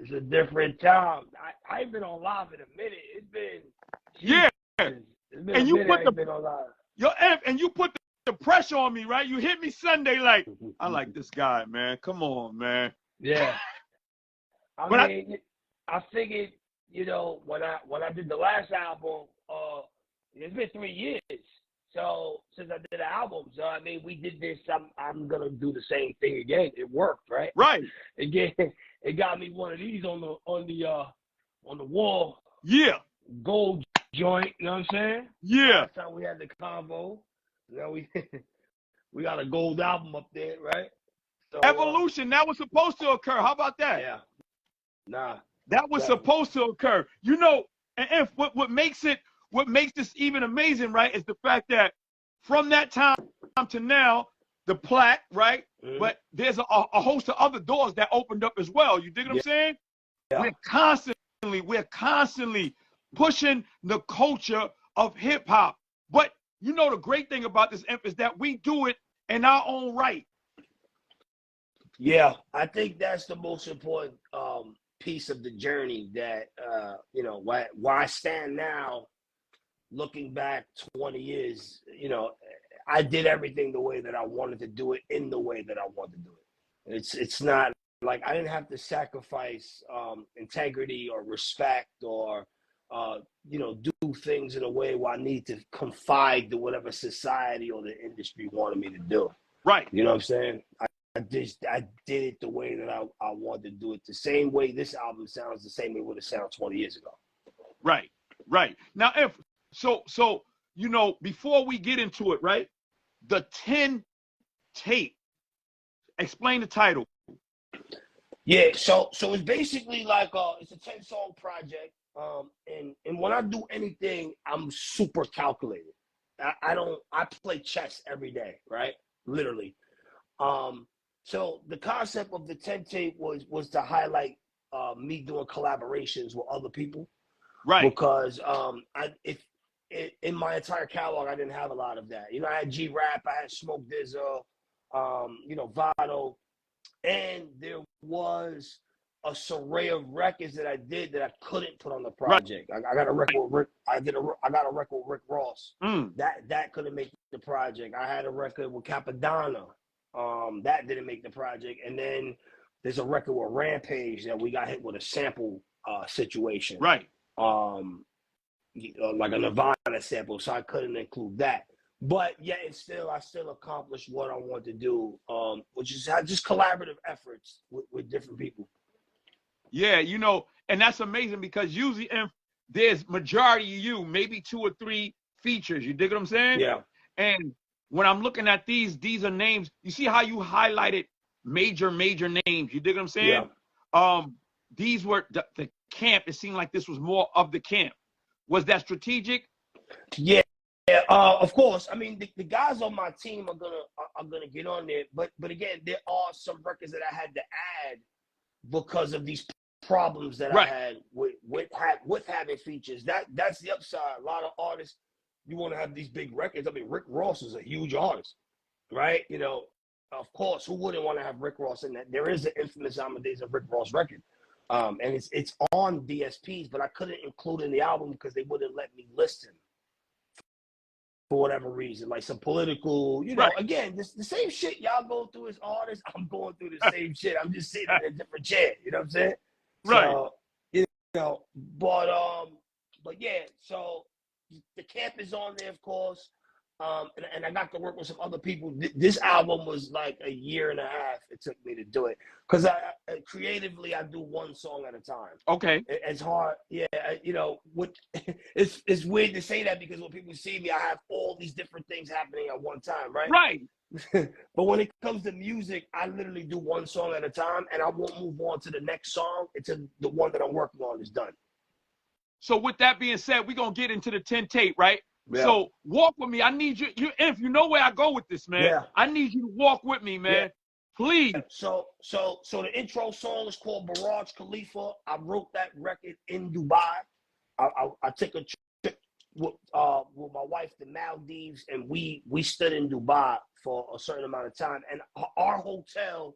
It's a different time. I ain't been on live in a minute. It's been Yeah. It's been And a you minute put I the ain't been on live. and you put the pressure on me, right? You hit me Sunday like, I like this guy, man. Come on, man. Yeah. But I figured, you know, when I did the last album, it's been 3 years. So since I did the album, so I mean, we did this. I'm gonna do the same thing again. It worked, right? Right. Again, it got me one of these on the wall. Yeah. Gold joint. You know what I'm saying? Yeah. Last time we had the convo. Now we got a gold album up there, right? So, Evolution. That was supposed to occur. How about that? Yeah. Nah. That was supposed to occur. You know, and what makes this even amazing, right, is the fact that from that time to now, the plaque, right? Mm-hmm. But there's a host of other doors that opened up as well. You dig what I'm saying? Yeah. We're constantly pushing the culture of hip hop. But you know the great thing about this is that we do it in our own right. Yeah, I think that's the most important piece of the journey that, you know, why I stand now, looking back 20 years, you know, I did everything the way that I wanted to do it in the way that I wanted to do it. It's not like I didn't have to sacrifice integrity or respect or, you know, do things in a way where I need to confide to whatever society or the industry wanted me to do. Right. You know what I'm saying? I did it the way that I wanted to do it. The same way this album sounds, the same way it would have sounded 20 years ago. Right. Now, so you know, before we get into it, right? The 10 tape. Explain the title. Yeah, so it's basically like it's a 10-song project. And when I do anything, I'm super calculated. I play chess every day, right? Literally. So the concept of the 10 tape was to highlight me doing collaborations with other people. Right. Because in my entire catalog, I didn't have a lot of that. You know, I had G-Rap, I had Smoke Dizzo, you know, Vado, and there was a array of records that I did that I couldn't put on the project. Right. I got a record with Rick. I got a record with Rick Ross. That couldn't make the project. I had a record with Capadonna. That didn't make the project. And then there's a record with Rampage that we got hit with a sample situation. Right. Like a Nirvana sample, so I couldn't include that. But yeah, I still accomplished what I wanted to do, which is just collaborative efforts with different people. Yeah, you know, and that's amazing because usually there's majority of you, maybe 2 or 3 features. You dig what I'm saying? Yeah. And when I'm looking at these are names. You see how you highlighted major names. You dig what I'm saying? Yeah. These were the camp. It seemed like this was more of the camp. Was that strategic? Yeah. Of course. I mean, the guys on my team are gonna get on there, but again, there are some records that I had to add because of these problems that I had with having features. That's the upside. A lot of artists, you want to have these big records. I mean, Rick Ross is a huge artist, right? You know, of course, who wouldn't want to have Rick Ross in that? There is an infamous Amadeus of Rick Ross record, and it's on DSPs, but I couldn't include in the album because they wouldn't let me listen for whatever reason, like some political, you know, again, the same shit y'all go through as artists, I'm going through the same shit. I'm just sitting in a different chair, you know what I'm saying? Right. So, you know, but yeah, so the camp is on there, of course. And I got to work with some other people. This album was like a year and a half it took me to do it. Because creatively, I do one song at a time. Okay. It's hard. Yeah, you know, it's weird to say that because when people see me, I have all these different things happening at one time, right? Right. But when it comes to music, I literally do one song at a time, and I won't move on to the next song until the one that I'm working on is done. So with that being said, we're going to get into the 10 tape, right? Yeah. So walk with me. I need you. If you know where I go with this, man. Yeah. I need you to walk with me, man. Yeah. Please. So the intro song is called Barrage Khalifa. I wrote that record in Dubai. I took a trip with my wife to Maldives, and we stood in Dubai for a certain amount of time. And our hotel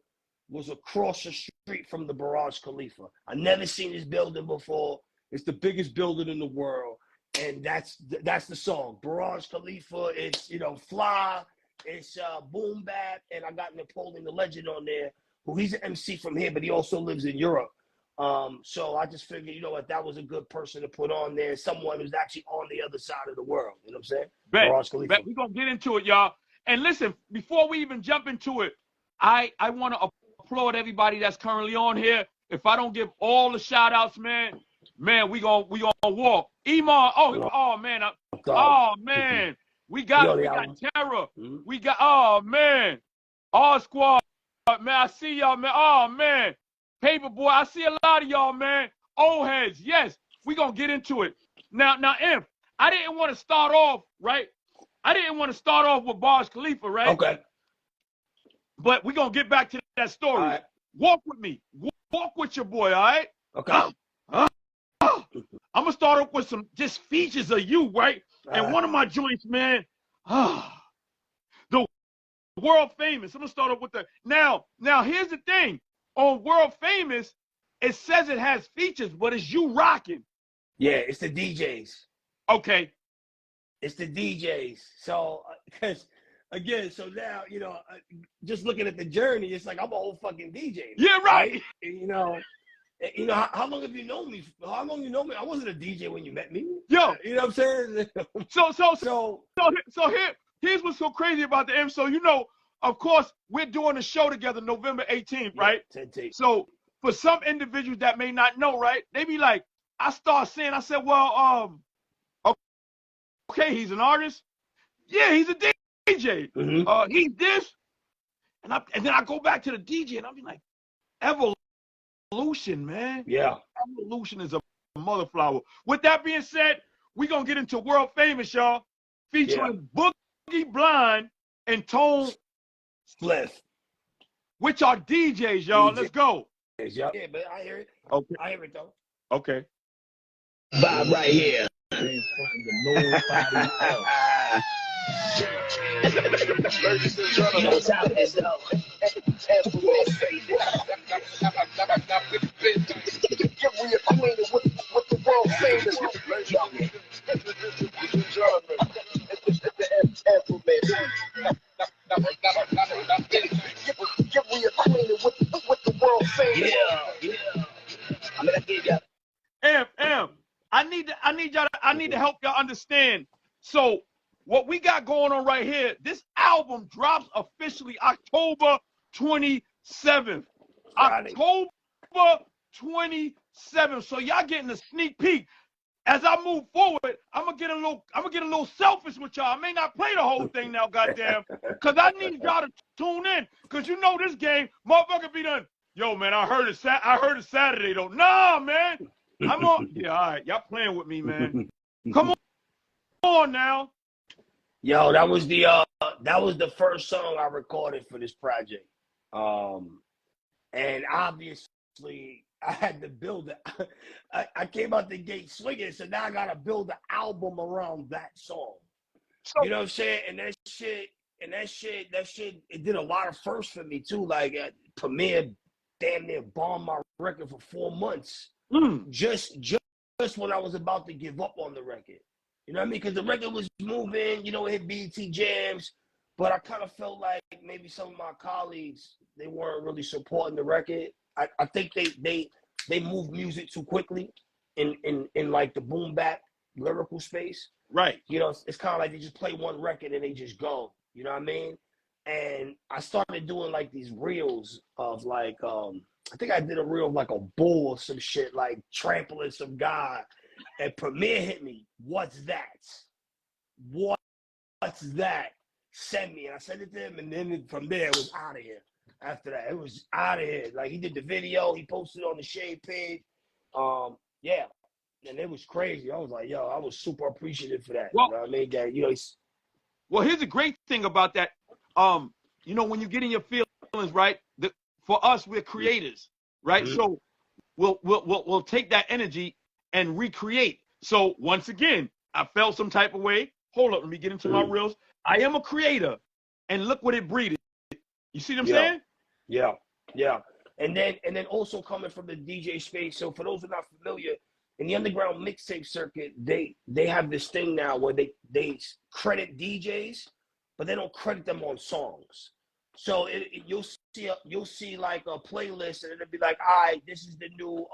was across the street from the Burj Khalifa. I never seen this building before. It's the biggest building in the world, and that's the song. Burj Khalifa. It's, you know, Fly. It's Boom Bap, and I got Napoleon the Legend on there, who he's an MC from here, but he also lives in Europe. So I just figured, you know what, that was a good person to put on there, someone who's actually on the other side of the world. You know what I'm saying? Bet. We're gonna get into it, y'all. And listen, before we even jump into it, I want to applaud everybody that's currently on here. If I don't give all the shout outs, man, we gonna walk. Iman, man. We got Terror. We got All Squad, man. I see y'all, man. Oh man. Paperboy, I see a lot of y'all, man. Old heads, yes. We gonna get into it. Now, Imp, I didn't want to start off, right? I didn't want to start off with Burj Khalifa, right? Okay. But we're gonna get back to that story. Right. Walk with me. Walk with your boy, all right? Okay. I'm gonna start off with some just features of you, right? And one of my joints, man, the world famous. I'm gonna start off with the now. Here's the thing. On World Famous, it says it has features, but it's you rocking. Yeah, it's the DJs. Okay. It's the DJs. So, because again, so now, you know, just looking at the journey, it's like I'm a whole fucking DJ. Yeah, right. You know, how long have you known me? How long you know me? I wasn't a DJ when you met me. Yo, you know what I'm saying? So here's what's so crazy about the M. So, you know, of course, we're doing a show together November 18th, right? So for some individuals that may not know, right, they be like, I said, well, okay, he's an artist. Yeah, he's a DJ. He's this. And then I go back to the DJ and I'll be like, evolution, man. Yeah. Evolution is a mother flower. With that being said, we're going to get into World Famous, y'all, featuring Boogie Blind and Tone Spliff, which are DJs, y'all. Let's go. Yeah, but I hear it. Okay. I hear it though. Okay. Vibe right here. You know what time it is, though. Get reacquainted with the world famous. Get reacquainted with the world famous. Yeah. I mean, I give y'all. I need to help y'all understand. So what we got going on right here, this album drops officially October 27th. October 27th. So y'all getting a sneak peek. As I move forward, I'm gonna get a little selfish with y'all. I may not play the whole thing now, goddamn, because I need y'all to tune in. Cause you know this game, motherfucker be done. Yo, man, I heard it Saturday though. Nah, man. I'm on. Yeah, all right. Y'all playing with me, man. Come on now. Yo, that was the first song I recorded for this project. And obviously I had to build it. I came out the gate swinging, so now I gotta build an album around that song. You know what I'm saying? And that shit, it did a lot of firsts for me too. Like Premier damn near bombed my record for 4 months. Just when I was about to give up on the record. You know what I mean? Because the record was moving, you know, it hit BET jams, but I kind of felt like maybe some of my colleagues, they weren't really supporting the record. I think they moved music too quickly in like the boom bap lyrical space. Right. You know, it's kind of like they just play one record and they just go. You know what I mean? And I started doing like these reels of like, I think I did a reel of like a bull or some shit, like trampling some guy. And Premier hit me. What's that? What's that? Send me. And I sent it to him. And then from there, it was out of here. After that, it was out of here. Like he did the video. He posted it on the Shade page. Yeah. And it was crazy. I was like, yo, I was super appreciative for that. Well, you know what I mean? That, you know, well, here's the great thing about that. You know, when you get in your feelings, right? For us, we're creators, right? Mm-hmm. So we'll take that energy and recreate. So once again, I felt some type of way. Hold up, let me get into my reels. I am a creator, and look what it breeded. You see what I'm saying? Yeah. Yeah. And then also coming from the DJ space. So for those who are not familiar, in the underground mixtape circuit, they have this thing now where they credit DJs, but they don't credit them on songs. So you'll see like a playlist, and it'll be like, all right, this is the new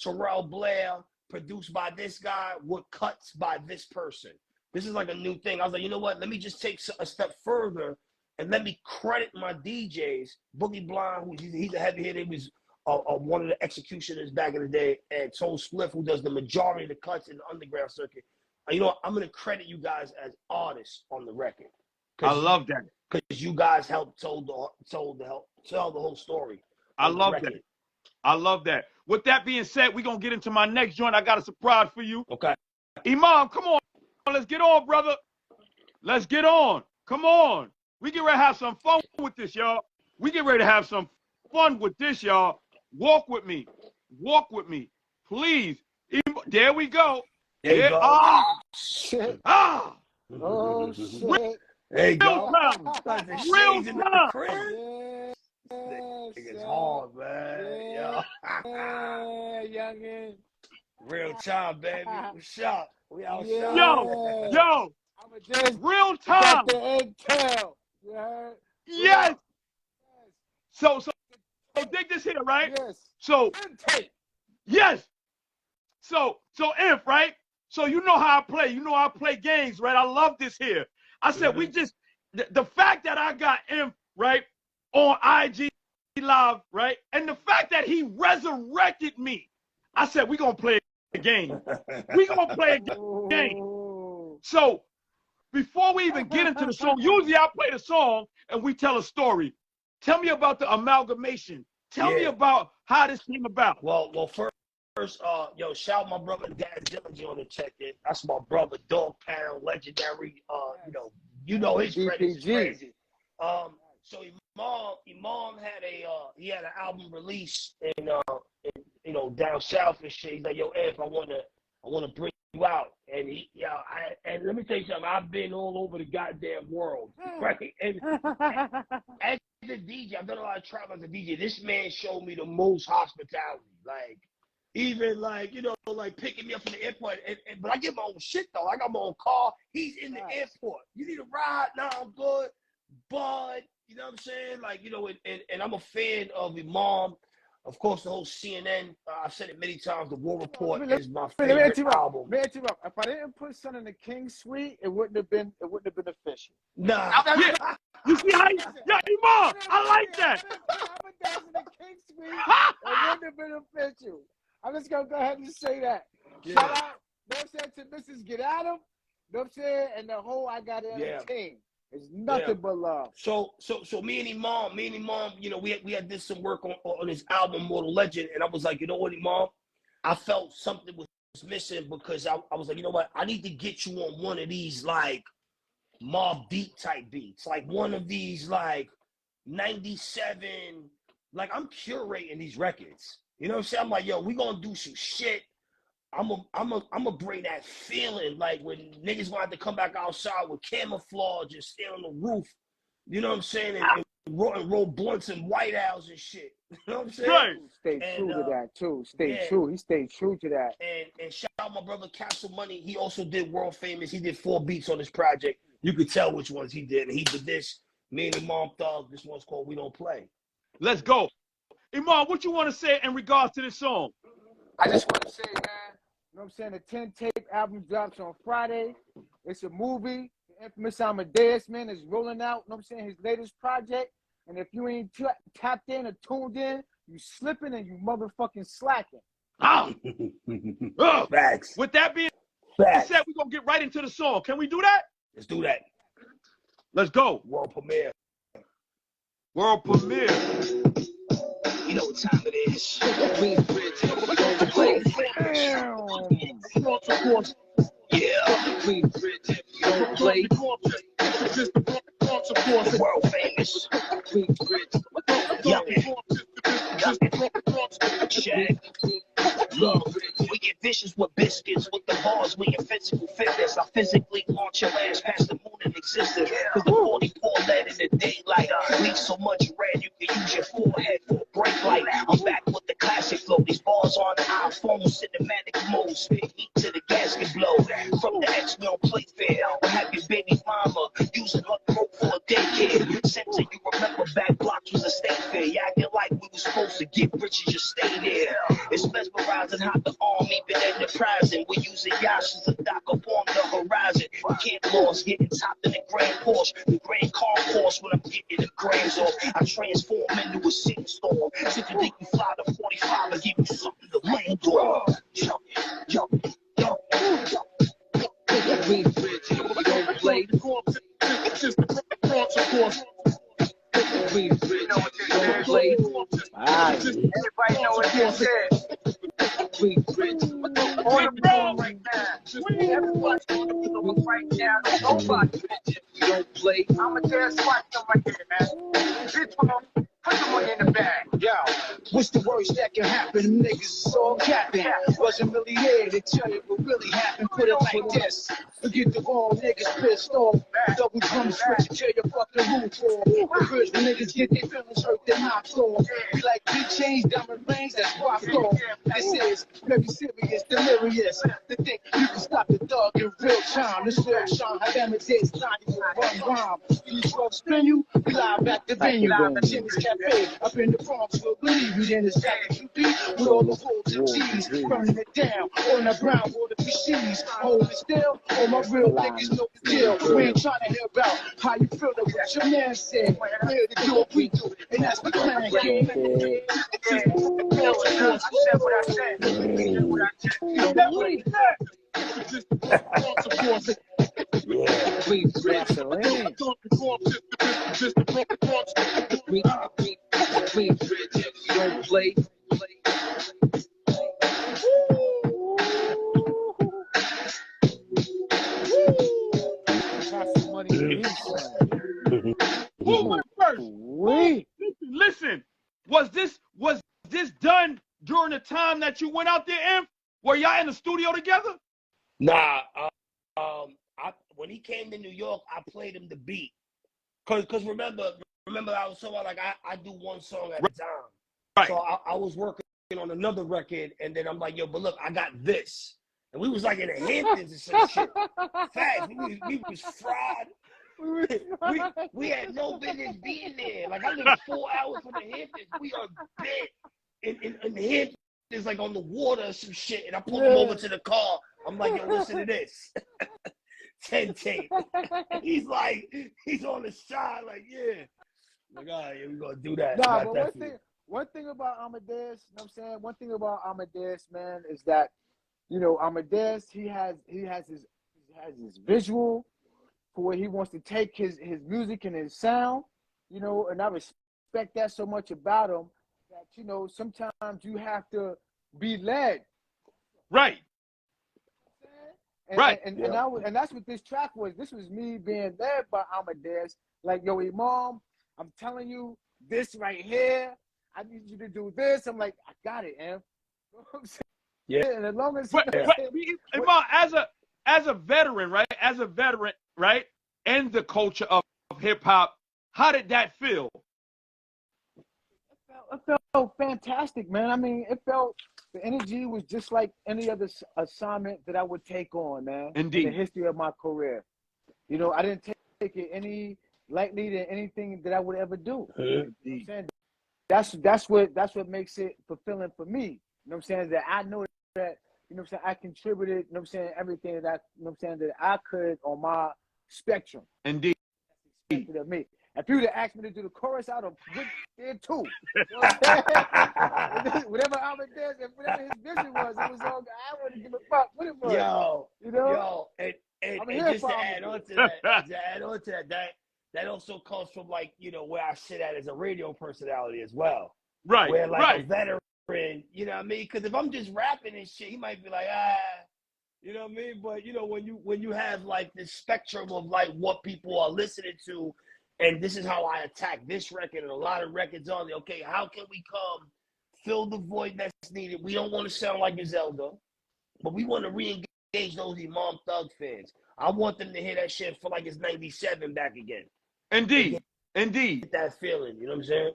Terrell Blair produced by this guy with cuts by this person. This is like a new thing. I was like, you know what? Let me just take a step further and let me credit my DJs. Boogie Blind, he's a heavy hitter. He was one of the executioners back in the day, and Soul Spliff, who does the majority of the cuts in the underground circuit. You know what? I'm gonna credit you guys as artists on the record. I love that because you guys helped tell the whole story. I love that. I love that. With that being said, we're gonna get into my next joint. I got a surprise for you. Okay. Imam, come on. Let's get on, brother. Let's get on. Come on. We get ready to have some fun with this, y'all. We get ready to have some fun with this, y'all. Walk with me. Walk with me. Please. There we go. There you go. Ah. Shit. Ah. Oh, shit. There you go. Real time. It's hard, man. Yeah, youngin. Real time, baby. We shot. We outside. Yo. Real time. Got the intel. You heard? Yes. So dig this here, right? Yes. So yes. So Inf, right? So you know how I play. You know how I play games, right? I love this here. I said we just the fact that I got Inf, right, on IG Live, right? And the fact that he resurrected me. I said we're gonna play a game. We're gonna play a game. So before we even get into the song, usually I play the song and we tell a story. Tell me about the amalgamation. Tell me about how this came about. Well, first, yo, shout my brother Dad Dillinger on the check in. That's my brother, Dog Pound, legendary. You know his credits is crazy. So Imam had an album release in down south and shit. He's like, yo, Ed, I wanna bring you out. And and let me tell you something, I've been all over the goddamn world. Right? And as a DJ, I've done a lot of travel as a DJ. This man showed me the most hospitality. Like, even like, like picking me up from the airport. But I get my own shit though. I got my own car. He's in the airport. You need a ride? Nah, I'm good. But you know what I'm saying? Like, and I'm a fan of Imam. Of course, the whole CNN, I've said it many times, The War Report is my favorite album. If I didn't put Son in the King Suite, it wouldn't have been official. Nah. You see how Imam, I like that. If I in the King Suite, it wouldn't have been official. I'm just gonna go ahead and say that. Shout out, know what I'm saying, to Mrs. Get At 'em, know what I'm saying, and the whole I Got It on team. It's nothing but love. So me and Imam, we had did some work on his album Mortal Legend, and I was like, you know what, Imam, I felt something was missing because I was like, you know what, I need to get you on one of these like Mobb Deep type beats, like one of these like 97, like I'm curating these records. You know what I'm saying? I'm like, yo, we gonna do some shit. I'm a bring that feeling like when niggas want to come back outside with camouflage and stay on the roof. You know what I'm saying? And roll blunts and White House and shit. You know what I'm saying? Right. Stay true to that too. Stay true. He stayed true to that. And shout out my brother Castle Money. He also did World Famous. He did 4 beats on this project. You could tell which ones he did. And he did this. Me and Imam Thug. This one's called We Don't Play. Let's go. Imam, what you want to say in regards to this song? I just want to say, man, you know what I'm saying? The 10 tape album drops on Friday. It's a movie. DaInphamusadeuz, man, is rolling out, you know what I'm saying, his latest project. And if you ain't tapped in or tuned in, you slipping and you motherfucking slacking. Facts. With that being said, we're going to get right into the song. Can we do that? Let's do that. Let's go. World premiere. World premiere. You know what time it is. We don't play. World famous. Young. Check. Love. We We get vicious with biscuits, with the bars, we in physical fitness. I physically launch your ass past the moon in existence. Cause the 40 pour lead in the daylight. Leave so much red, you can use your forehead for a brake light. I'm back with the classic flow. These bars on the iPhone, cinematic mode. Spit heat to the gasket blow. From the X, we don't play fair. We'll have your baby mama using her throat for a daycare. Since you remember back blocks was a state fair. You acting like we was supposed to get rich and just stay there. It's mesmerizing how the army been enterprising. We're using yachts as a dock upon the horizon. We can't lose, getting topped in the grand Porsche. The grand concourse when I'm getting the grams off. I transform into a scene storm. Since you think you fly the 45, I give you something to land on. Yo, yo, yo, yo. We don't play. It's just the Bronx, of course. We don't play. Everybody know what this is. We rich. On the road right now. Everybody right now. Nobody. We don't play. I'm a dead spot right here, man. Bitch, put the money in the bag. Yo, what's the worst that can happen? Them niggas is all capping. Wasn't really here to tell you what really happened. Put it like this. Forget the wrong niggas pissed off. Double drum switch and tear your fucking roof off. First when niggas get their feelings hurt, they're knocked off. We like big chains, diamond rings, that's rocked off. This is very serious, delirious. To think you can stop the dog in real time. This real Sean, how damn it is, not even one rhyme. These drugs spin you, we live back the venue. Jimmy's Cafe, up in the Bronx, we'll believe you. Then it's back to UP with all the wolves and G's. Burning it down on the ground where the PCs. Hold it still, all my real niggas know the deal. We ain't trying to hear about how you feel that what your man said. We're here to do what we do, and that's the plan, king. I said what I said. We don't play. Who went first? Listen, was this done during the time that you went out there, Inf? Were y'all in the studio together? Nah, when he came to New York, I played him the beat. Cause remember I was so like I do one song at a time. Right. So I was working on another record, and then I'm like, yo, but look, I got this. And we was like in the Hamptons and some shit. Facts. We was fried. We had no business being there. Like I lived 4 hours from the Hamptons. We are dead in the Hamptons, like on the water or some shit. And I pulled him over to the car. I'm like, yo, listen to this. 10 tape. He's on the side, like, yeah. Like, all right, yeah, we're gonna do that. Nah, but one thing about Amadeus, you know what I'm saying? One thing about Amadeus, man, is that, you know, Amadeus, he has his visual for where he wants to take his music and his sound, you know, and I respect that so much about him that, you know, sometimes you have to be led. Right. Right. And that's what this track was. This was me being led by Amadeus. Like, yo, Imam, I'm telling you, this right here, I need you to do this. I'm like, I got it, Em. You know what I'm saying? Yeah. And as long as Imam, as a veteran, right? As a veteran, right? And the culture of hip hop, how did that feel? It felt fantastic, man. I mean, the energy was just like any other assignment that I would take on, man. Indeed. In the history of my career. You know, I didn't take it any lightly than anything that I would ever do. You know what I'm saying? That's what makes it fulfilling for me. You know what I'm saying? That I know that, you know what I'm saying, I contributed, you know what I'm saying, everything that you know what I'm saying, that I could on my spectrum. Indeed. Of me. If you would have asked me to do the chorus, I'd have went there too. You know what whatever Amadeus, if whatever his vision was, it was all. I wouldn't give a fuck what it was. Yo, and just to add on to that, that also comes from, like, you know, where I sit at as a radio personality as well. Right. Where, like, a veteran, you know what I mean? Because if I'm just rapping and shit, he might be like, you know what I mean? But, you know, when you have, like, this spectrum of, like, what people are listening to, and this is how I attack this record and a lot of records on there. Okay, how can we fill the void that's needed? We don't want to sound like Griselda. but we want to re-engage those Imam Thug fans. I want them to hear that shit for like it's 97 back again. Indeed. Indeed. Get that feeling, you know what I'm saying?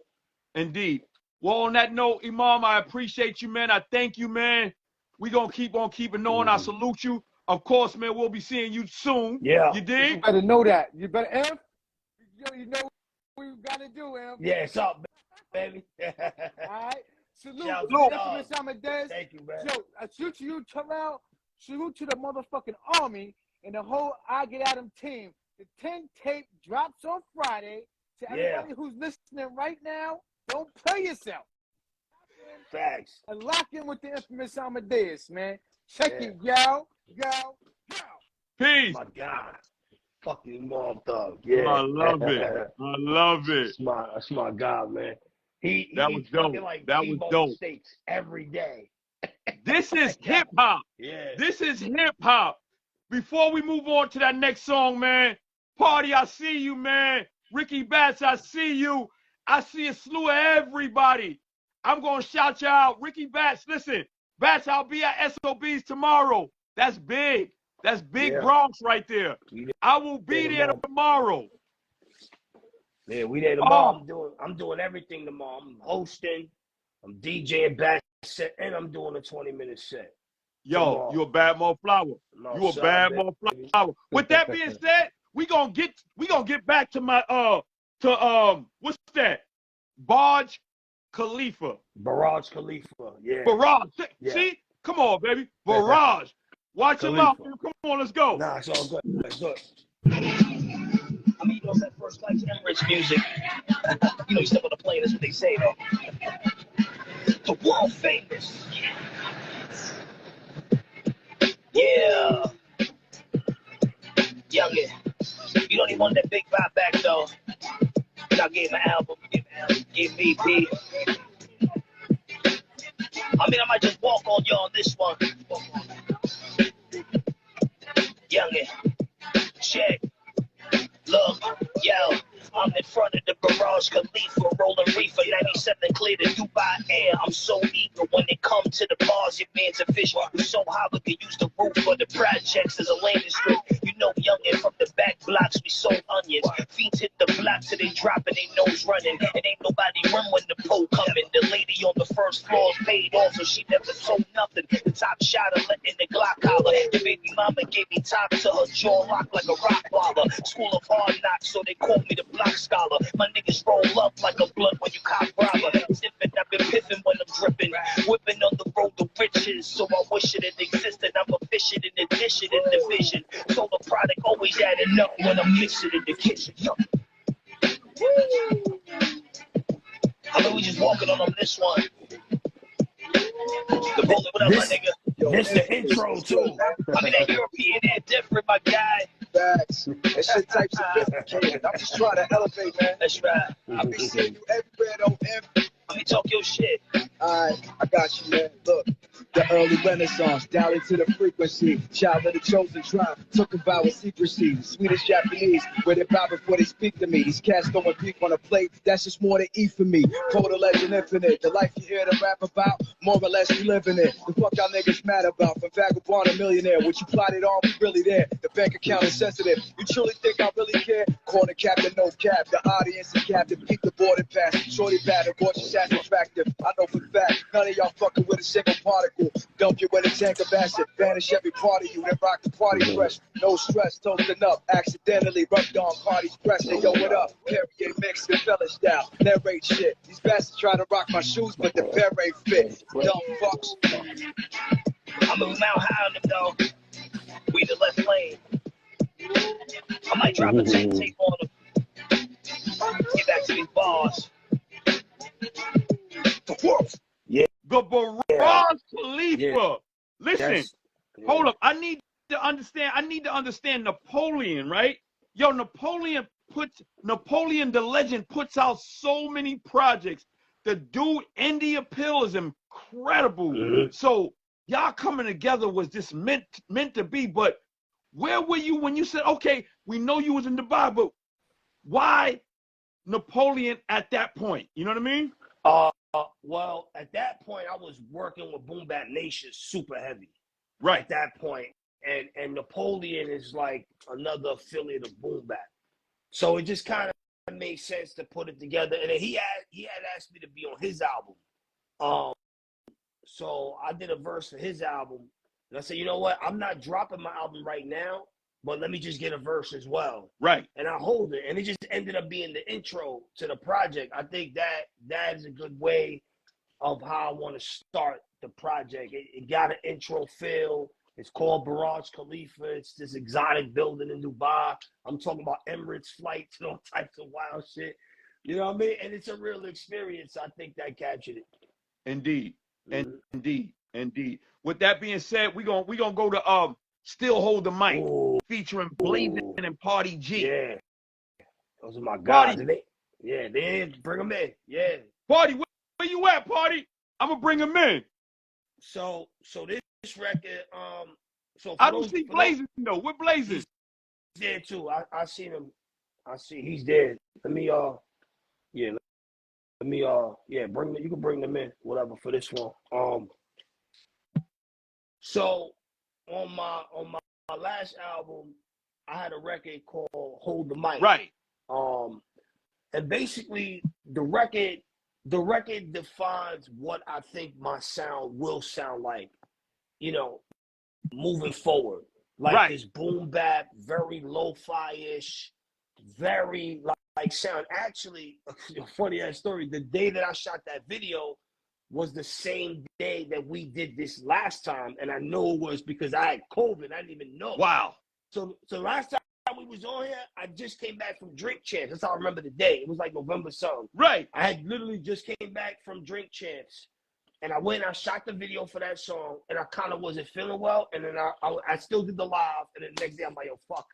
Indeed. Well, on that note, Imam, I appreciate you, man. I thank you, man. We're going to keep on keeping on. I salute you. Of course, man, we'll be seeing you soon. Yeah. You dig? You better know that. You better, F. You know what you got to do, F. Yeah, it's up, baby. All right. Salute Shout to the out. DaInphamusadeuz. Thank you, man. Yo, I salute to you, Terrell. Salute to the motherfucking army and the whole I Get At 'Em team. The 10 tape drops on Friday. To everybody who's listening right now, don't play yourself. Facts. And lock in with the DaInphamusadeuz, man. Check it, yo. Peace. My God. Fucking Imam Thug. Yeah. I love it. I love it. That's my God, man. That was dope. Like that was dope. Steaks every day. This is hip hop. Yeah. This is hip hop. Before we move on to that next song, man. Party, I see you, man. Ricky Batts, I see you. I see a slew of everybody. I'm going to shout you out. Ricky Batts, listen. Batts, I'll be at SOBs tomorrow. That's big. That's big Bronx right there. I will be there tomorrow. Yeah, we there tomorrow. I'm doing everything tomorrow. I'm hosting. I'm DJing back set, and I'm doing a 20-minute set. Yo, you a bad mo flower. No, you a bad mo flower. With that being said, we gonna get back to my what's that? Barrage Khalifa. Barrage Khalifa. Yeah. Barrage. See? Come on, baby. Barrage. Watch him out. Come on, let's go. Nah, it's all good. It's good. I mean, you know, that first like Emirates music. You know, you still want to play. That's what they say, though. The world famous. Yeah. Youngin. You don't even want that big vibe back, though. I gave him an album. Give me EP. I mean, I might just walk on you on this one. Youngin. Check. Look, yo, I'm in front of the Barrage Khalifa, rolling reefer, 97 clear to Dubai Air. I'm so eager when it comes to the bars, your man's a fish. We're so high we can use the roof for the projects as a landing strip. You know, youngin' from the back blocks, we sold onions. Feet hit the block till they dropping, they nose running. And ain't nobody run when the pole coming. The lady on the first floor paid off, so she never sold nothing. The top shot of letting the Glock holler. The baby mama gave me top to her jaw locked like a rock baller. School of hard knocks, so they call me the block scholar. My niggas roll up like a blunt when you cop robber. Tipping, I've been piffing when I'm dripping. Whipping on the road to riches, so I wish it had existed. I'm efficient in addition and division. So the product always adding up when I'm mixing in the kitchen. I mean, we just walking on this one. The bullet, what up, my nigga? This the intro, too. I mean, that European air different, my guy. Facts. That shit type sophisticated. I'm just trying to elevate, man. That's right. I be seeing you everywhere, though, Imp. Let me talk your shit. Alright, I got you, man. Look, the early Renaissance, down into the frequency. Child of the chosen tribe, took a vow of secrecy. Swedish Japanese, where they bow before they speak to me. These cats throwing beef on a plate, that's just more than eat for me. Total legend infinite, the life you hear them rap about, more or less you living it. The fuck y'all niggas mad about? From vagabond to millionaire, what you plotted on, we really there. The bank account is sensitive. You truly think I really care? Corner captain, no cap. The audience is captive. Keep the boarding pass. Shorty battle, gorgeous ass attractive. I know for fact, none of y'all fucking with a single particle. Dump you in a tank of acid. Vanish every part of you. Then rock the party fresh. No stress, toasting up. Accidentally rubbed on Cardi's breast. Hey, yo, what up? Perrier mix, the fella style. Narrate shit. These bastards try to rock my shoes, but the pair ain't fit. Dumb fucks. I'm moving out high on them, though. We the left lane. I might drop a tape on them. Get back to these bars. The world. Yeah. The Barrage Khalifa. Yeah. Listen, hold up. I need to understand Napoleon, right? Yo, Napoleon the legend puts out so many projects. The dude, Indie Appeal, is incredible. So y'all coming together was just meant to be. But where were you when you said, okay, we know you was in Dubai, but why Napoleon at that point? You know what I mean? Well, at that point, I was working with Boom Bap Nation super heavy. right at that point. And Napoleon is like another affiliate of Boom Bap. So it just kind of made sense to put it together. And then he had asked me to be on his album. So I did a verse for his album. And I said, you know what? I'm not dropping my album right now, but let me just get a verse as well. Right. And I hold it. And it just ended up being the intro to the project. I think that is a good way of how I want to start the project. It got an intro feel. It's called Barrage Khalifa. It's this exotic building in Dubai. I'm talking about Emirates flights and all types of wild shit. You know what I mean? And it's a real experience. I think that captured it. Indeed. Indeed. With that being said, we're gonna go to Still Hold the Mic, featuring Blazing and Party G. Yeah. Those are my guys. They bring them in. Yeah. Party, where you at, Party? I'm gonna bring them in. So this record, so I don't see Blazing though. We're Blazing. He's there too. I seen him. He's there. Let me bring them. You can bring them in, whatever, for this one. So on my last album, I had a record called Hold the Mic. Right. And basically the record defines what I think my sound will sound like, you know, moving forward. Like this boom bap, very lo-fi-ish, very like sound. Actually, a funny ass story. The day that I shot that video was the same day that we did this last time, and I know it was because I had COVID. I didn't even know. Wow. So last time we was on here, I just came back from Drink Champs. That's how I remember the day. It was like November something. Right. I had literally just came back from Drink Champs, and I went and I shot the video for that song, and I kind of wasn't feeling well, and then I still did the live, and then the next day I'm like, yo, fuck,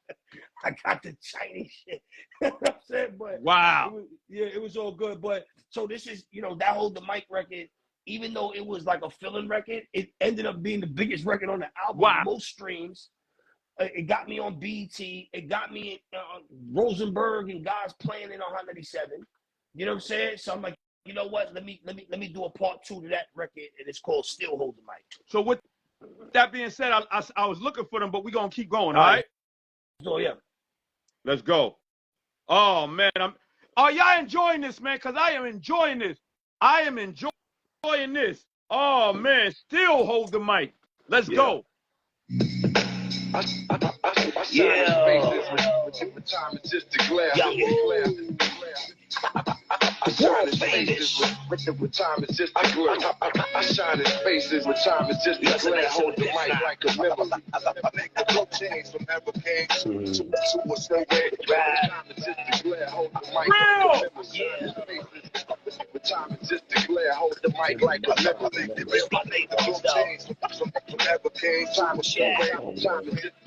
I got the Chinese shit. You know what I'm saying? But wow. It was all good. But so this is, you know, that Hold the Mic record, even though it was like a fill-in record, it ended up being the biggest record on the album, most streams. It got me on BET. It got me Rosenberg and guys playing it on 197. You know what I'm saying? So I'm like, you know what? Let me do a part 2 to that record, and it's called Still Hold the Mic. So with that being said, I was looking for them, but we're gonna keep going. All right. So yeah, let's go. Oh man, are y'all enjoying this, man? Cause I am enjoying this. I am enjoying this. Oh man, Still Hold the Mic. Let's go. I shine his faces with time is just a glare. I shine his faces with time is just a glare. Hold the mic like a memory. I make the flow change from ever came to a slow way. Time is just a glare. Hold the mic like a memory. With time is just a glare. Hold the mic like a memory. I make the flow change from ever came to a slow way. Time is just a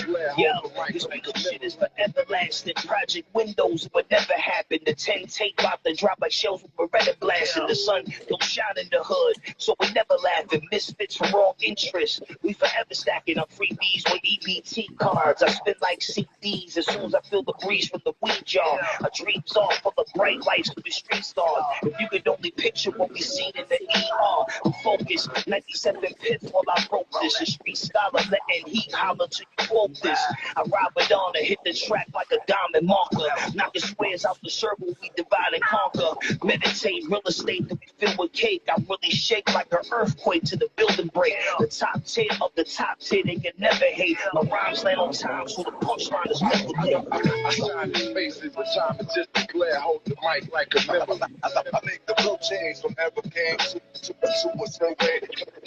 glare. Hold the mic this like a shit memory. is for everlasting. Project Windows would never happen. The 10 tape about to drop like shells with Beretta blasting. The sun don't shine in the hood, so we never laughing. Misfits from wrong interest. We forever stacking up freebies with EBT cards. I spin like CDs as soon as I feel the breeze from the weed jar. Our dreams off full of bright lights to be street stars. If you could only picture what we seen in the ER, I'm focused. 97 pits while I broke this. A street scholar letting heat holler till you quote this. I ride with on and hit the track like a diamond marker. Knocking squares out the circle, we divide and conquer. Meditate, real estate that we fill with cake. I really shake like an earthquake to the building break. The top 10 of the top 10, they can never hate. My rhymes land on time, so the punchline is never late. I shine his faces with time is just a glare. Hold the mic like a memory. I make the flow change from ever came to a slow way.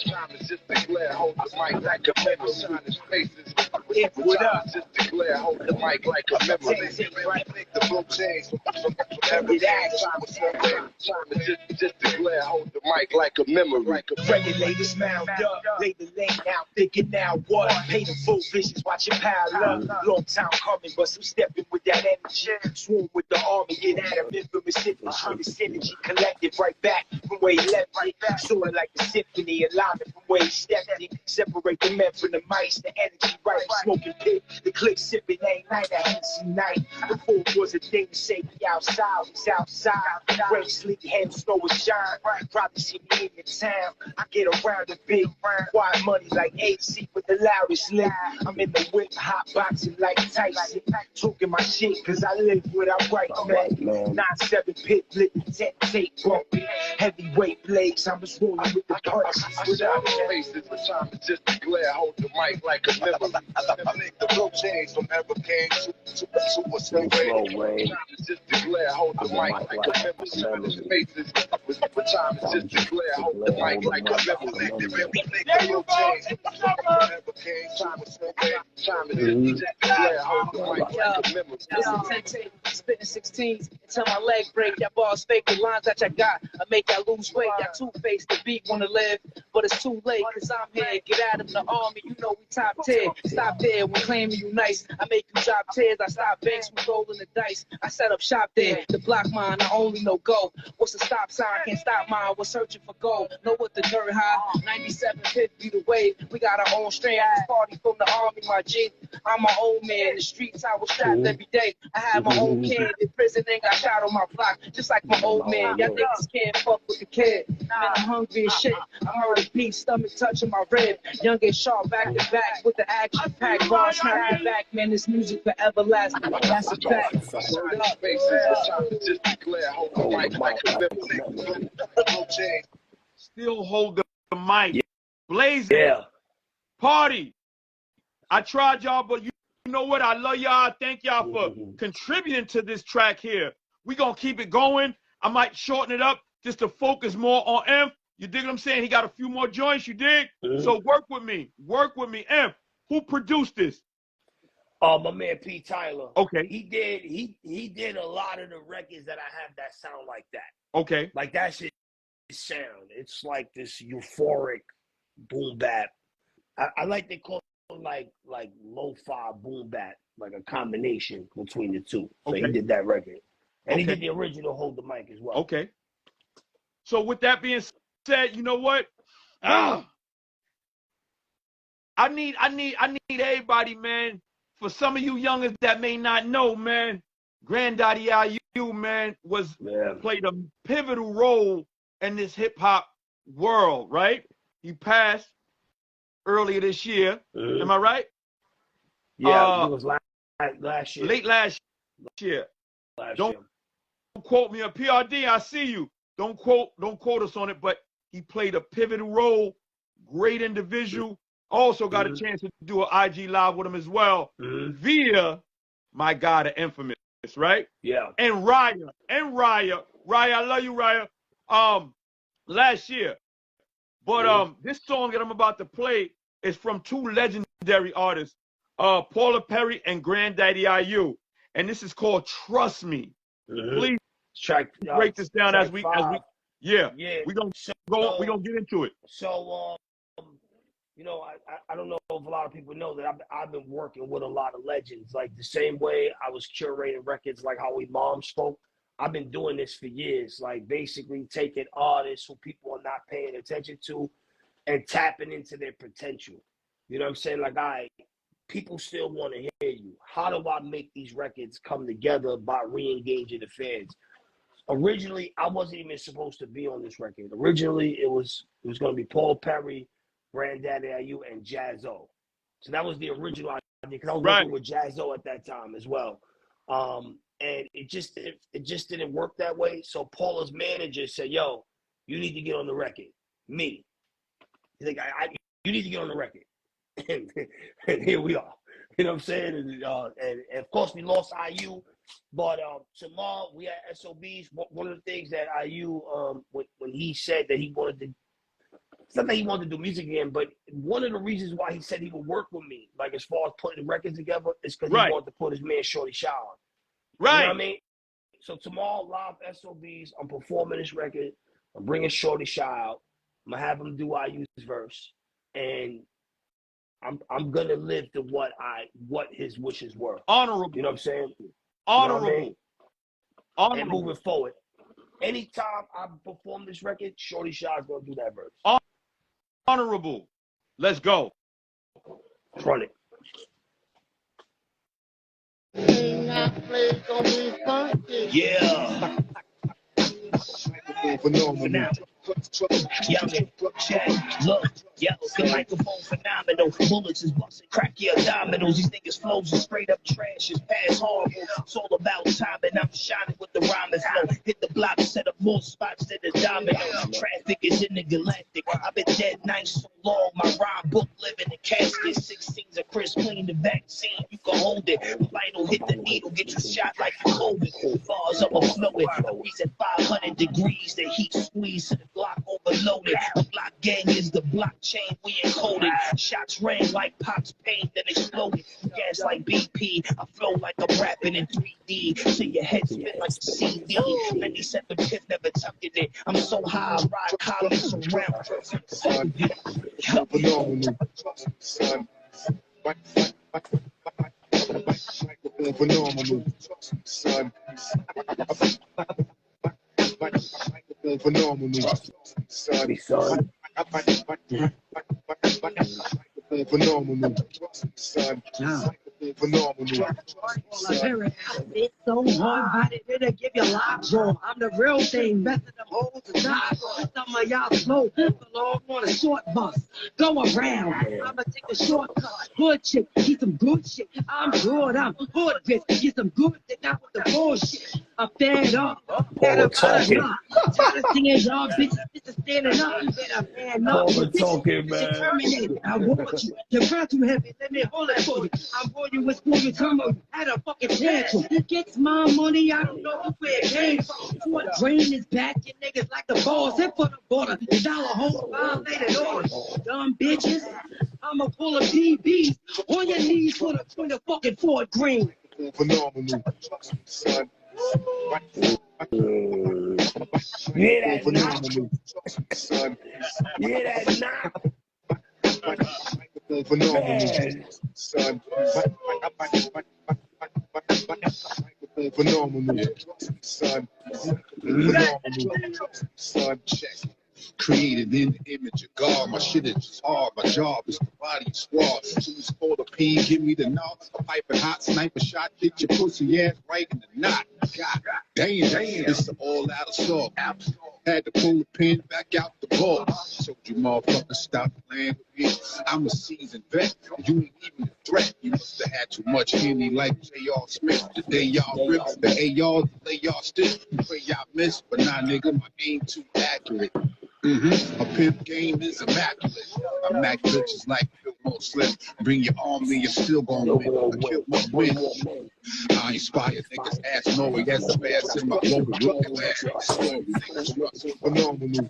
Time is just a glare. Hold the mic like a memory. Shine his faces with time is just a glare. Hold the mic like a memory. Make the flow change from ever came to a slow way. Time is just a glare. Hold the mic like a memory. Regulators mound up, lay the lane out, thinking now what? Pay the full visions, watch it pile up. Long time coming, but some stepping with that energy. Swarm with the army, get at him, infamous synergy collected right back from where he left it. Sort of like a symphony, alignment from where he stepped it. Separate the men from the mice, the energy right. Smoking pit, the click sipping ain't night, a Hennessy night. Before it was a thing to say we outside, we's outside. Rain, sleet, hail, snow, and shine. Probably see me in your town. I get around a big quiet money like AC with the loudest lip. I'm in the whip, hot boxing like Tyson. Talking my shit, cause I live what I write, man. 9-7 pit, lit, 10 tape, bumping. Heavyweight blades, I'm just rolling with the punches. Without faces, the time is just a glare. Hold the mic like a memory. Make the flow change from ever came to a slow way. Time is just a glare. Hold the mic like a memory. Faces, with time is just a glare. Hold the mic like a memory. Make the flow change from ever came to a slow way. Time is just a glare. Hold the mic like a memory. Spitting 16s until my leg break. Y'all bars fake the lines that y'all got. I make y'all lose weight. Y'all two-faced, the beat wanna live, but it's too late, cause I'm here. Get out of the army, you know we top tier. Stop there when claiming you nice. I make you drop tears. I stop banks from rolling the dice. I set up shop there. The block mine, I only know go. What's the stop sign? Can't stop mine. We're searching for gold. Know what the dirt high. 9750 the wave. We got our own strand. This party from the army, my G. I'm my old man. The streets I was strapped every day. I had my own kid. In prison ain't got shot on my block. Just like my old man. Y'all niggas can't fuck with the kid. Man, I'm hungry as shit. I heard a beat, stomach touching my rib. Young and sharp, back to back with the action pack. Bar snap the back, man. This music forever lasting. That's a fact. Faces, the time is just a glare. Hold the mic like a memory. Flow change. Still hold the mic. Blaze it. Yeah. Party. I tried y'all, but you know what? I love y'all. Thank y'all for contributing to this track here. We gonna keep it going. I might shorten it up just to focus more on Inf. You dig what I'm saying? He got a few more joints, you dig? So work with me. Work with me. Inf, who produced this? My man P. Tyler. Okay. He did a lot of the records that I have that sound like that. Okay. Like that shit sound. It's like this euphoric boom bap. I like to call it like lo-fi boom bap, like a combination between the two. So he did that record. And he did the original Hold the Mic as well. Okay. So with that being said, you know what? I need everybody, man. For some of you youngers that may not know, man, Granddaddy IU, man, played a pivotal role in this hip hop world, right? He passed earlier this year. Am I right? Yeah, it was last year. Late last year. Don't quote me on PRD. I see you. Don't quote us on it, but he played a pivotal role. Great individual. Also got a chance to do an IG live with him as well via my guy, the infamous, right? Yeah. And Raya, I love you, Raya. Last year, but this song that I'm about to play is from two legendary artists, Paula Perry and Granddaddy IU, and this is called "Trust Me." Please break this down as we we're gonna get into it. So you know, I don't know if a lot of people know that I've been working with a lot of legends. Like the same way I was curating records, like how we mom spoke. I've been doing this for years, like basically taking artists who people are not paying attention to and tapping into their potential. You know what I'm saying? Like, people still want to hear you. How do I make these records come together by re-engaging the fans? Originally, I wasn't even supposed to be on this record. Originally, it was going to be Paul Perry, Granddaddy IU, and Jazzo. So that was the original idea, because I was working with Jazzo at that time as well. And it just didn't work that way. So Paula's manager said, "Yo, you need to get on the record." Me. He's like, "You need to get on the record." and here we are. You know what I'm saying? And of course we lost IU, but tomorrow we had SOBs. One of the things that IU, when he said that he wanted to, it's not that he wanted to do music again, but one of the reasons why he said he would work with me, like as far as putting the records together, is because he wanted to put his man Shorty Shy on. You know what I mean? So tomorrow, live SOBs, I'm performing this record. I'm bringing Shorty Shy out. I'm gonna have him do IU's verse, and I'm gonna live to what his wishes were. Honorable. You know what I'm saying? Honorable. You know what I mean? Honorable. And moving forward, anytime I perform this record, Shorty Shy is gonna do that verse. Honorable. Let's go. Run it. Yeah. Phenomenal. Look, yo, the microphone phenomenal. Bullets is busting, crack your dominoes. These niggas flows is straight up trash, it's past horrible. It's all about time, and I'm shining with the rhyming flow. Hit the block, set up more spots than the domino. Traffic is in the galactic. I've been dead nice so long. My rhyme book living in casket. 16's a crisp clean the vaccine. You can hold it. Vital hit the needle, get you shot like COVID. Bars overflowing. Freeze at 500 degrees. The heat squeeze to the Glock overloaded. The block gang is the blockchain we encoded. Shots rang like Pop's pain, then exploded. Gas like BP. I flow like I'm rapping in 3D. Till your head spin like a CD. 97 pip never tucked in it. I'm so high, I ride comments around. Phenomenal. Son. Phenomenal. Son. Phenomenal. Son. Phenomenal. Son. Phenomenal. It's so hard, body to give you lockjaw. I'm the real thing, best of them hoes to die. Some of y'all slow, belong on a short bus. Go around, I'ma take a shortcut. Good chick, get some good shit. I'm good, I'm good, bitch. Get some good shit, not with the bullshit. I'm fed up, tired of seeing y'all bitches standing up. Better man up, bitches terminated. I want you, you're far too heavy, let me hold it for you. I'm for you with school, you come on, had a fucking tantrum. Gets my money, I don't know where it came from. What drain is back, you niggas like the balls, hit for the border. The dollar home violated orders. Dumb bitches, I'ma pull a PBs on your knees for the fucking Ford Green. Phenomenal. Son. You hear that knock? Son. You hear that knock? Phenomenal. Son. Phenomenal. Son. Phenomenal. Son. Check. Created in the image of God. My shit is just hard. My job is the body squad. Choose for the P, give me the knock. A piping hot sniper shot, hit your pussy ass right in the knot. God damn, it's the all out assault. Had to pull the pin back out the ball. Told you motherfuckers stop playing with me. I'm a seasoned vet. You ain't even a threat. You must have had too much Henny like J.R. Smith. The day y'all ripped, the A.R., the day y'all stiff. Pray y'all miss, but nah, nigga, my aim too accurate. A pimp game is immaculate. I mac bitches like Fillmore Slim. Bring your army, you're still gonna win. I kill my win. I inspire niggas ass knowing that's the ass in my local fucking ass. Story niggas trust. Phenomenal.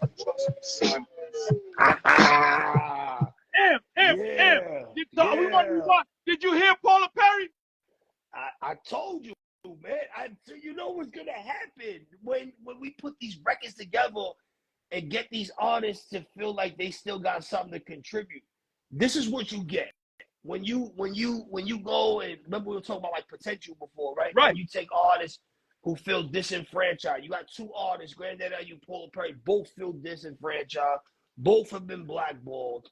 Son. Did you hear Paula Perry? I told you, man. You know what's gonna happen when we put these records together and get these artists to feel like they still got something to contribute. This is what you get when you go, and remember we were talking about like potential before, right? Right. When you take artists who feel disenfranchised. You got two artists, Granddad IU, Paula Perry, both feel disenfranchised. Both have been blackballed.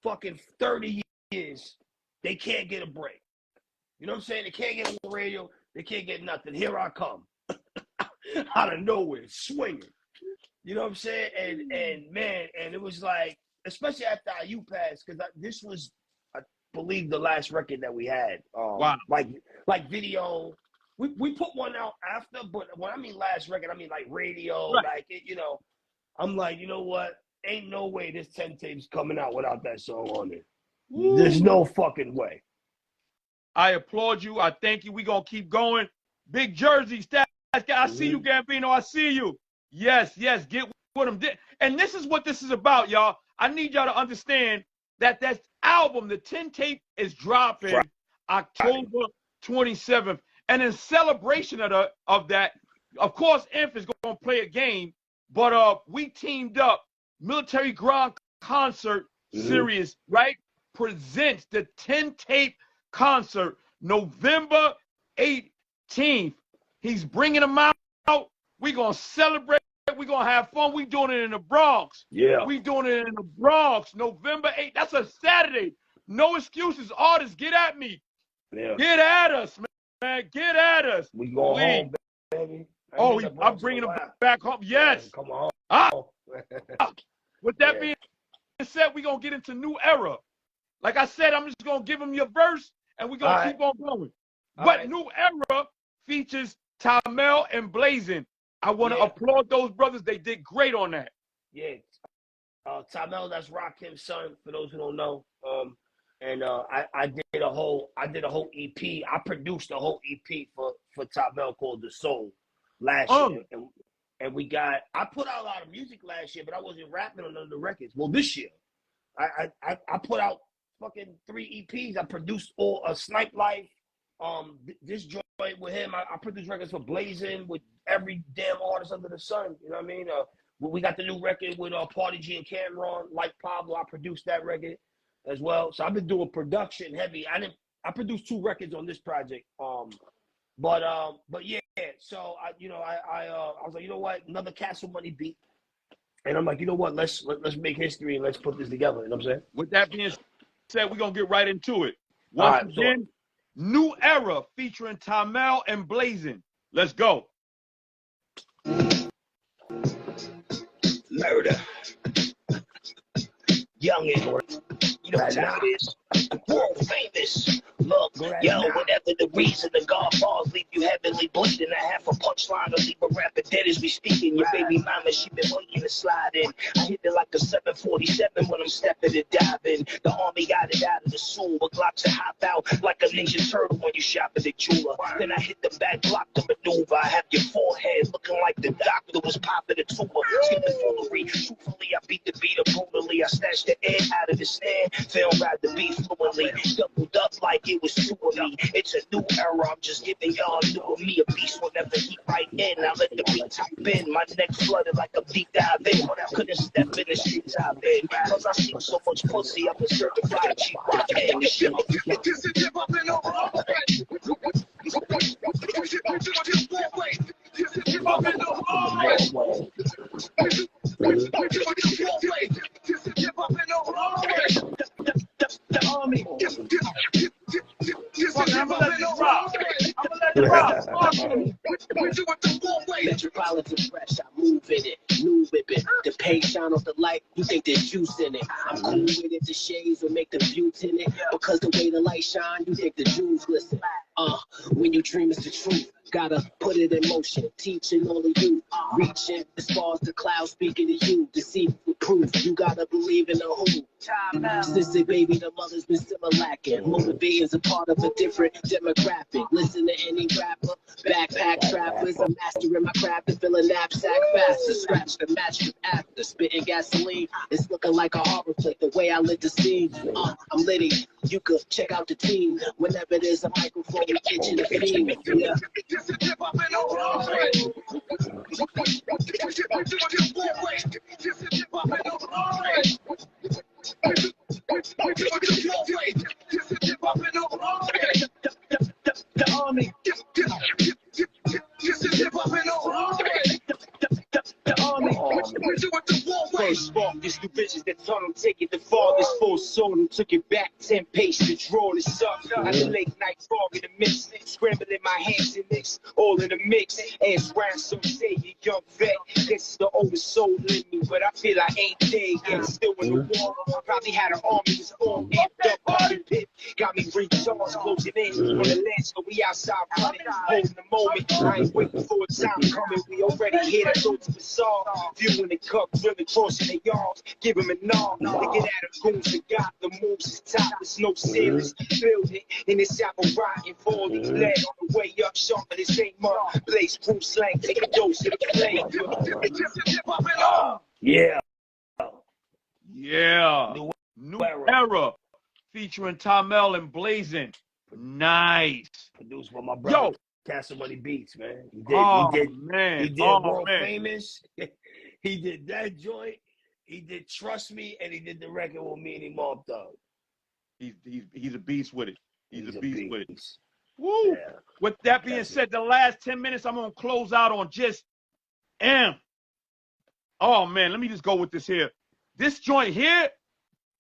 Fucking 30 years, they can't get a break. You know what I'm saying? They can't get on the radio. They can't get nothing. Here I come, out of nowhere, swinging. You know what I'm saying? And man, and it was like, especially after IU passed, because this was, I believe, the last record that we had. Wow. Like video. We put one out after, but when I mean last record, I mean like radio, right. like it, you know. I'm like, you know what? Ain't no way this 10 tapes coming out without that song on it. Woo. There's no fucking way. I applaud you. I thank you. We gonna keep going. Big Jersey, Stats guy. I see you, Gambino. I see you. Yes, get with them. And this is what this is about, y'all. I need y'all to understand that that album, the 10 tape, is dropping October 27th. And in celebration of that, of course, Inf is going to play a game, but we teamed up. Military Grand Concert Series, right, presents the 10 tape concert November 18th. He's bringing them out. We're going to celebrate we're going to have fun. We doing it in the Bronx. Yeah. We doing it in the Bronx, November 8th. That's a Saturday. No excuses. Artists, get at me. Yeah. Get at us, man. Get at us. We go home, baby. Oh, I'm bringing them back home. Yes. Man, come on. With that being said, we're going to get into new era. Like I said, I'm just going to give them your verse, and we're going to keep on going. But new era features Tamel and Blazing. I want to applaud those brothers. They did great on that. Yeah. Tamel, that's Rakim's son, for those who don't know. I did a whole EP. I produced a whole EP for Tamel called The Soul last year. And I put out a lot of music last year, but I wasn't rapping on none of the records. Well, this year, I put out fucking 3 EPs. I produced all Snipe Life. This joint with him, I produced records for Blazing with every damn artist under the sun. You know what I mean? We got the new record with Party G and Cameron, like Pablo. I produced that record as well. So I've been doing production heavy. I produced 2 records on this project. But yeah. So I was like, you know what, another Castle Money beat, and I'm like, you know what, let's make history and let's put this together. You know what I'm saying? With that being said, we're gonna get right into it. Once again, new era featuring Tamel and Blazing. Let's go. Murder. Youngin'. You know what time it is? World famous. Look, yo, whatever the reason, the Godfathers leave you heavenly bleeding. I have a punchline to leave a rapper dead as we speaking. Your baby mama, she been waiting to slide in. I hit it like a 747 when I'm stepping and diving. The army got it out of the sewer. Glocks to hop out like a ninja turtle when you shop at the jeweler. Then I hit the back block to maneuver. I have your forehead looking like the doctor was popping a tumor. Skipping foolery. Truthfully, I beat the beat up brutally. I snatched the air out of the stand. Film ride the beat fluently. Doubled up like it was 2 of me. It's a new era. I'm just giving y'all new of me. A beast will never keep right in. I let the beat type in. My neck flooded like a deep dive in. Couldn't step in the streets I've been. Cause I see so much pussy. I'm a certified cheap rock. The army. I'm gonna let it rock. Metropolitan fresh, I move in it, new whipping. The paint shine off the light, you think there's juice in it. I'm cool with it, the shades will make the view in it. Because the way the light shine, you think the Jews listen. When you dream is the truth. Gotta put it in motion, teaching only you. Reaching as far as the clouds, speaking to you. Deceive with proof, you gotta believe in the who. Sissy baby, the mother's been still lacking. Motivating's a part of a different demographic. Listen to any rapper, backpack trappers. I'm mastering my craft and fill a knapsack faster. Scratch the match after spitting gasoline. It's looking like a horror flick, the way I lit the scene. I'm litty, you could check out the team. Whenever there's a microphone, we itching the theme. Yeah. The army. First spark, this new visions that told him take it the farthest. Full soul who took it back 10 paces to draw this up. I the late night fog in the mist, scrambling my hands in mix, all in the mix. As ransom say you young vet, this is the oldest soul in me, but I feel I ain't there yet. Still in the war, probably had an army that's all amped up on the pit. Got me recharged, closing in on the lens, so we outside running, holding the moment. I ain't waiting for a time coming, we already here to go to the song. Viewing the cup, really crossing the yards, give him a nod. To get at him, goons and got the moves is top, there's no ceilings. Build it in this apple rotten, fall these lead on the way up, sharper this ain't mud. Blaze proof slang, take a dose of the flame. Yeah. Yeah. New era featuring Tamel and Blazing. Nice. Produced by my brother. Castle Money Beats, man. He did World Famous. He did that joint. He did Trust Me, and he did the record with me and him Mob Dog. He's a beast with it. He's a beast with it. Woo! Yeah. With that being said, the last 10 minutes, I'm gonna close out on just Oh man, let me just go with this here. This joint here,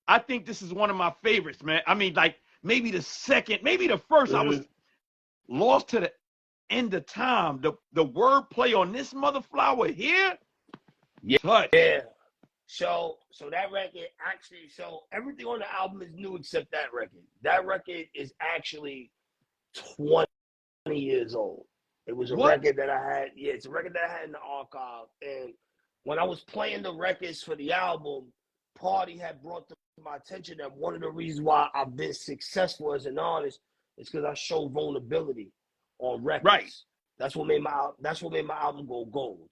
I think this is one of my favorites, man. I mean, like maybe the second, maybe the first. I was lost to the end of time. The wordplay on this mother flower here. Yeah. So that record actually, so everything on the album is new except that record. That record is actually 20 years old. It was a record that I had. Yeah, it's a record that I had in the archive. And when I was playing the records for the album, Party had brought to my attention that one of the reasons why I've been successful as an artist is because I show vulnerability on records. Right. That's what made my album go gold.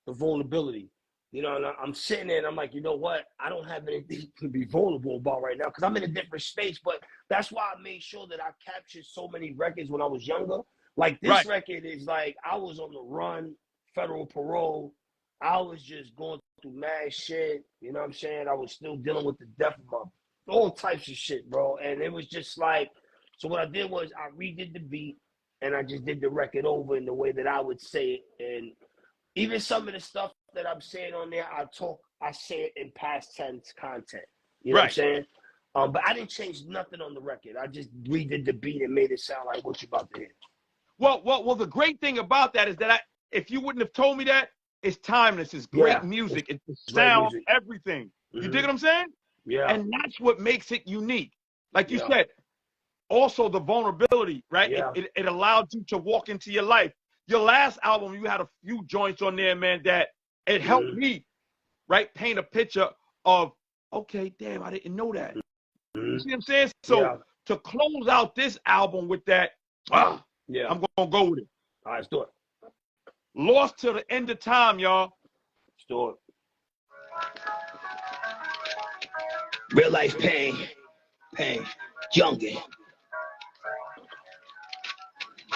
The vulnerability. You know, and I'm sitting there and I'm like, you know what? I don't have anything to be vulnerable about right now because I'm in a different space. But that's why I made sure that I captured so many records when I was younger. Like this record is like I was on the run, federal parole. I was just going through mad shit. You know what I'm saying? I was still dealing with the death of all types of shit, bro. And it was just like, so what I did was I redid the beat and I just did the record over in the way that I would say it. And even some of the stuff that I'm saying on there, I say it in past tense content. You know what I'm saying? But I didn't change nothing on the record. I just redid the beat and made it sound like what you about to hear. Well, the great thing about that is that if you wouldn't have told me that, it's timeless. It's great music. It's the sound, everything. You dig what I'm saying? Yeah. And that's what makes it unique. Like you said, also the vulnerability, right? Yeah. It allowed you to walk into your life. Your last album, you had a few joints on there, man, that it helped me, right, paint a picture of, okay, damn, I didn't know that. You see what I'm saying? So to close out this album with that, I'm going to go with it. All right, let's do it. Lost to the End of Time, y'all. Let's do it. Real life pain, youngin'.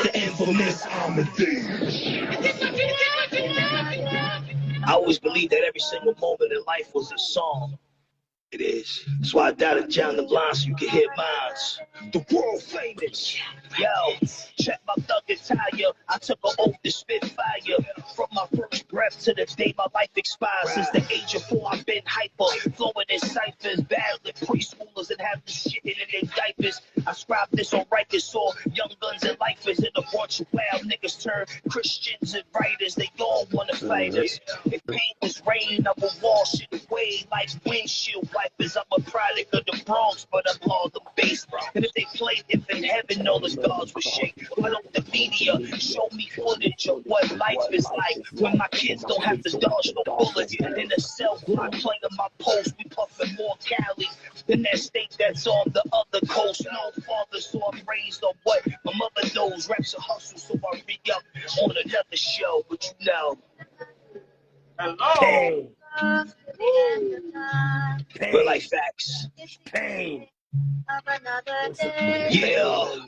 The infamous Amadeus. I always believed that every single moment in life was a song. It is. That's why I dialed down the blind so you can hear mines. The world famous. Yo, check my thug attire. I took an oath to spit fire. From my first breath to the day my life expires. Since the age of 4, I've been hyper. Flowing in ciphers, battling preschoolers and having shit in their diapers. I scribe this on Rikers, saw young guns and lifers. And a bunch of wild niggas turn Christians and writers. They all want to fight us. If pain was rain, I would wash it away like windshield wipers. I'm a product of the Bronx, but I'm all the base. And if they played If in Heaven, all the gods would shake. Why don't the media show me footage of what life is like when my kids don't have to dodge no bullets in a cell block playing my post? We puffing more Cali than that state that's on the other coast. No father, so I'm raised on what my mother knows. Raps a hustle, so I re-up on another show. But you know, hello. Pain. Real life facts. Pain. Yeah.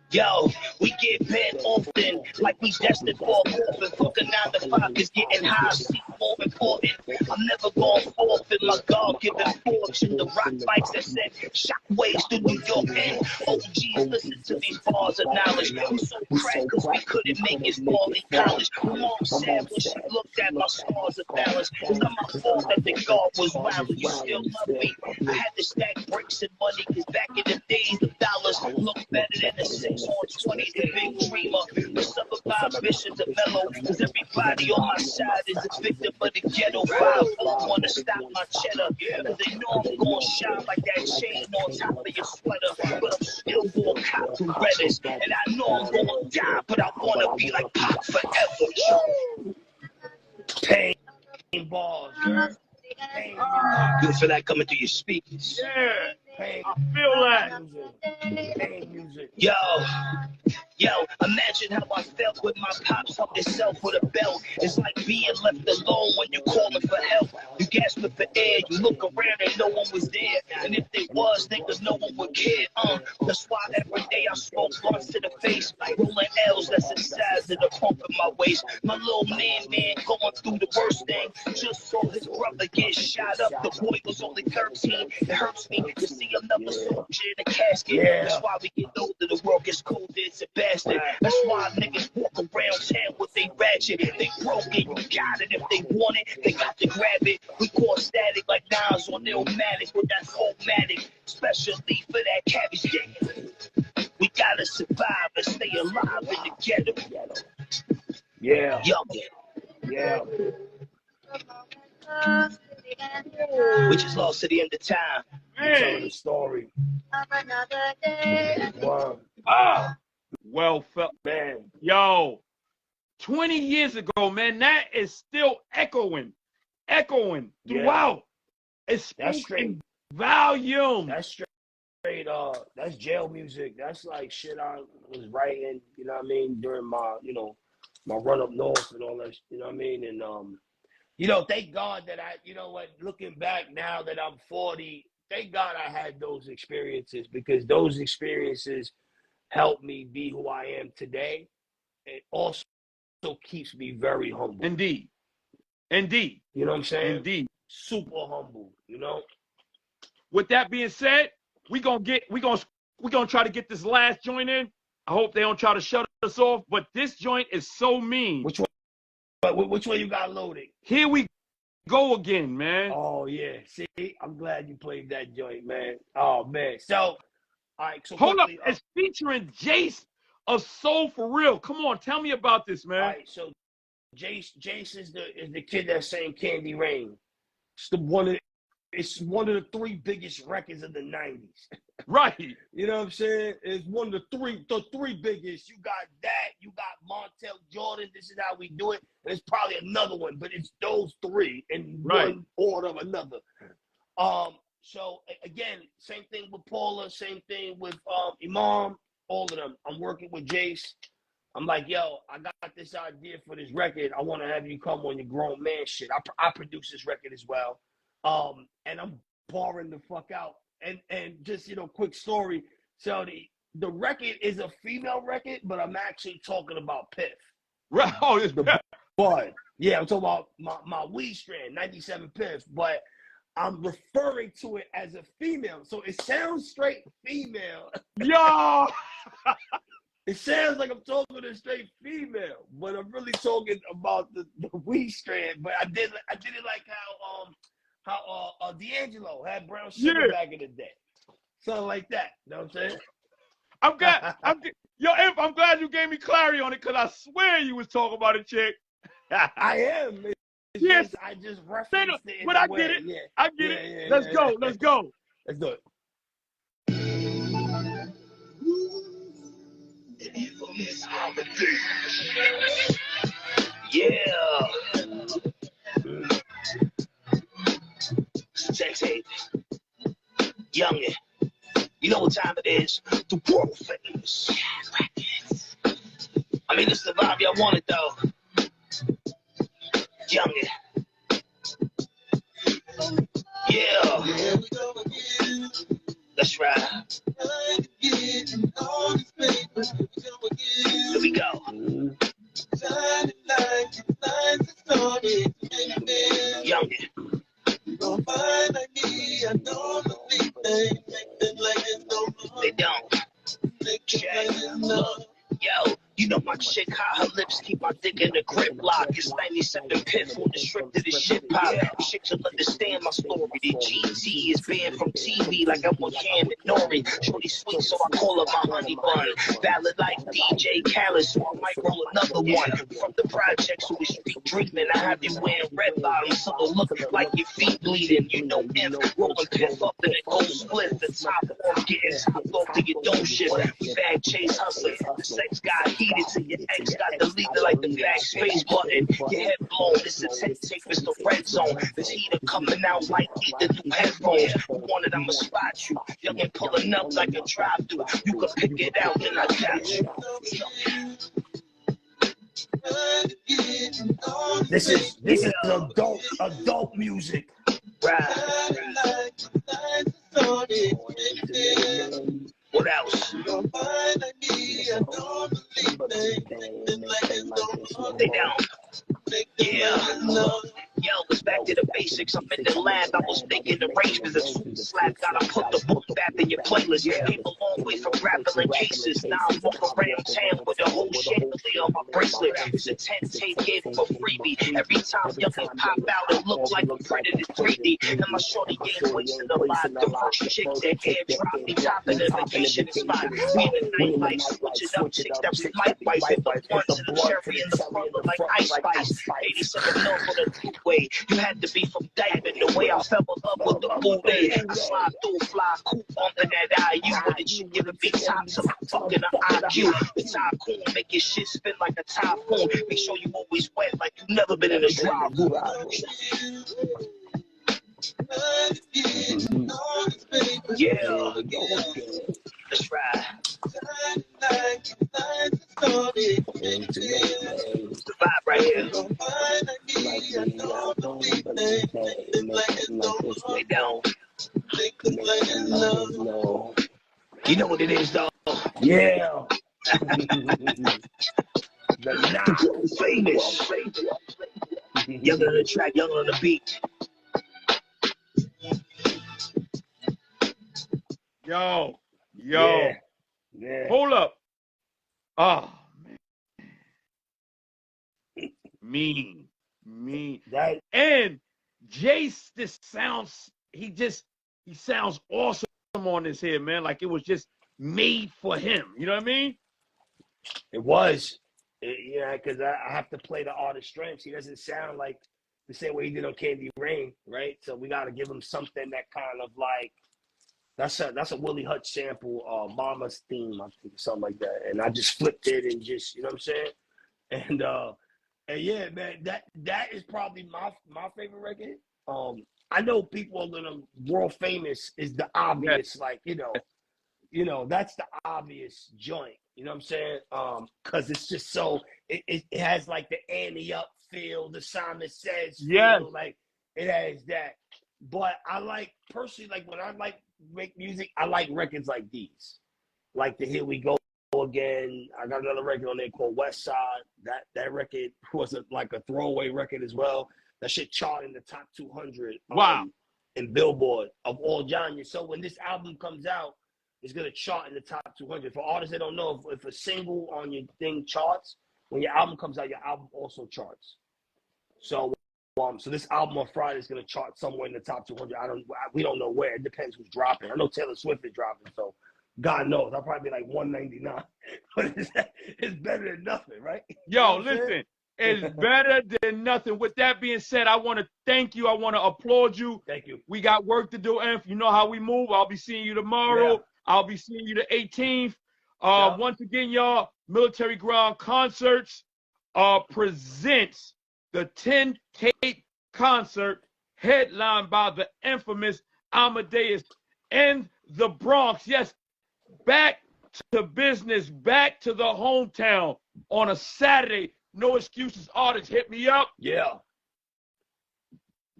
Yo, we get bent often, like we destined for a coffin. Fuck a 9 to 5 is getting high, see more important. I'm never going forth in my God-given fortune. The rock bikes that sent shockwaves through New York and OGs listen to these bars of knowledge. We so cracked cause we couldn't make it far in college. My mom said when she looked at my scars of balance, it's not my fault that the God was wild and you still love me. I had to stack bricks and money cause back in the days the dollars looked better than the 6 on 20, the big dreamer. The summer vibe missions are mellow, cause everybody on my side is a victim of the ghetto. 5-4 wanna stop my cheddar, cause they know I'm gonna shine like that chain on top of your sweater. But I'm still gonna cop to Reddit, and I know I'm gonna die, but I wanna be like Pop forever. Pain bars, girl. Pain. You feel that coming through your speakers? Yeah. Pain. I feel that. Pain music. Yo, imagine how I felt when my pops hugged himself with a belt. It's like being left alone when you're calling for help. You gasping for air, you look around and no one was there. And if they was, niggas, no one would care. That's why every day I smoke blunts to the face, rolling L's that's the size of the pump in my waist. My little man going through the worst thing. Just saw his brother get shot up. The boy was only 13. It hurts me to see another soldier in a casket. That's why we get older, the world gets colder, it's a bastard. That's why niggas walk around town with they ratchet. They broke it, you got it. If they want it, they got to grab it. We call static like Nas on Illmatic with that Fomatic, especially for that cabbage. Yeah. We gotta survive and stay alive in the ghetto. Yeah. Yeah. We just lost to the end of time. Telling the story. Wow. Well felt, man. Yo, 20 years ago, man, that is still echoing throughout. Yeah. It's That's straight volume. That's straight. That's jail music. That's like shit I was writing. You know what I mean? During my, my run up north and all that. You know what I mean? And thank God that looking back now that I'm 40, thank God I had those experiences, because those experiences helped me be who I am today. It also keeps me very humble. Indeed. You know what I'm saying? Indeed. Super humble, With that being said, we're gonna try to get this last joint in. I hope they don't try to shut us off, but this joint is so mean. Which one you got loaded? Here we go again, man. Oh yeah. See, I'm glad you played that joint, man. Oh man. So, all right. So hold up. It's featuring Jace of Soul For Real. Come on, tell me about this, man. All right. So Jace is the kid that sang Candy Rain. It's one of the 3 biggest records of the 90s. Right. You know what I'm saying? It's one of the three biggest. You got that. You got Montel Jordan. This is how we do it. There's probably another one, but it's those 3 in one order of another. So again, same thing with Paula, same thing with Imam, all of them. I'm working with Jace. I'm like, yo, I got this idea for this record. I want to have you come on your grown man shit. I produce this record as well. And I'm barring the fuck out. And just, quick story. So the record is a female record, but I'm actually talking about Piff. Right. Oh, it's the bud. Yeah, I'm talking about my weed strand, 97 Piff, but I'm referring to it as a female. So it sounds straight female. Yo! It sounds like I'm talking to a straight female, but I'm really talking about the weed strand. But I did it like how D'Angelo had brown sugar back in the day. Something like that. You know what I'm saying? I'm glad. I'm glad you gave me clarity on it, because I swear you was talking about a chick. I am. Yes. I just referenced it. But I get it. Yeah. I get it. Let's go. Let's go. Let's do it. Yeah. Sex tape. Youngin'. You know what time it is? The world famous. I mean, this is the vibe y'all wanted, though. Youngin'. Yeah. Let's ride. Here we go. Youngin'. They don't. Yo, you know my chick, how her lips keep my dick in the grip lock. It's 97 Piff on the strip to the shit pop. Chicks will understand my story. The GT is banned from TV like I'm on Cam and Nori. Shorty sweet, so I call her my honey bun. Valid like DJ Khaled, so I might roll another one. From the projects who is street dreaming, I have you wearing red bottoms, so it'll look like your feet bleeding. You know him, rolling Piff up in a cold split. The top off, getting topped off to your dome shit. Bag chase hustling, the sex got heated. To your ex got deleted like the backspace button. Your head blown, it's a 10 tape, it's the red zone. This heater coming out like either through headphones. Who wanted, I'ma spot you. Young and pulling up like a drive-through. You can pick it out and I got you. This is adult music. Right. What else? They down. Yeah. Yo, it's back to the basics. I'm in the lab. I was thinking arrangements. As soon as slap got, I put the book back gap in your playlist. Came a long way from grappling cases. Now I walk around town with a whole chandelier on my bracelet. It's a 10-tape gave him a freebie. Every time youngin' pop out, it look like a predator 3D. And my shorty gains wasting a lot. The first chick that airdrop me, top of the vacation spot. We in the nightlife, switching up chicks that we might wife. Hit the ones in the cherry in the front look like ice spice. 87 mil for the two-way. You had to be from Diamond. The way I fell in love with the booty. I slide through, fly, coop under that IU. But it should give a big top to my fucking IQ. The tycoon make your shit spin like a typhoon. Make sure you always wet like you never been in a dry room. Yeah, that's right. It's the vibe right here. Lay down. You know what it is, though. Yeah. The not famous. Younger on the track, younger on the beat. Yo. Yeah. Hold up. Oh, man. Mean. That, And Jace just sounds, he sounds awesome on this here, man. Like it was just made for him. You know what I mean? it was. Yeah, because I have to play the artist's strengths. He doesn't sound like the same way he did on Candy Rain, right? So we got to give him something that kind of like, that's a Willie Hutch sample, Mama's Theme, I think, something like that. And I just flipped it and just, you know what I'm saying? And yeah, man, that is probably my favorite record. I know people are gonna world famous is the obvious, like, you know, that's the obvious joint. You know what I'm saying? Cause it's just so it has like the Annie up feel, the Simon Says feel, like it has that. But I like personally, like when I make music, I like records like these, like the Here We Go Again. I got another record on there called West Side. That record was like a throwaway record as well. That shit charted in the top 200. Wow. In Billboard of all genres. So when this album comes out, it's gonna chart in the top 200. For artists that don't know, if a single on your thing charts, when your album comes out, your album also charts. So this album on Friday is gonna chart somewhere in the top 200. We don't know where. It depends who's dropping. I know Taylor Swift is dropping, so God knows. I'll probably be like 199. But it's better than nothing, right? Yo, listen, it's better than nothing. With that being said, I want to thank you. I want to applaud you. Thank you. We got work to do, Inf. You know how we move. I'll be seeing you tomorrow. Yeah. I'll be seeing you the 18th. Once again, y'all, Military Ground Concerts presents the 10-tape concert headlined by the infamous Amadeus in the Bronx. Yes, back to business, back to the hometown on a Saturday. No excuses artists, hit me up. Yeah.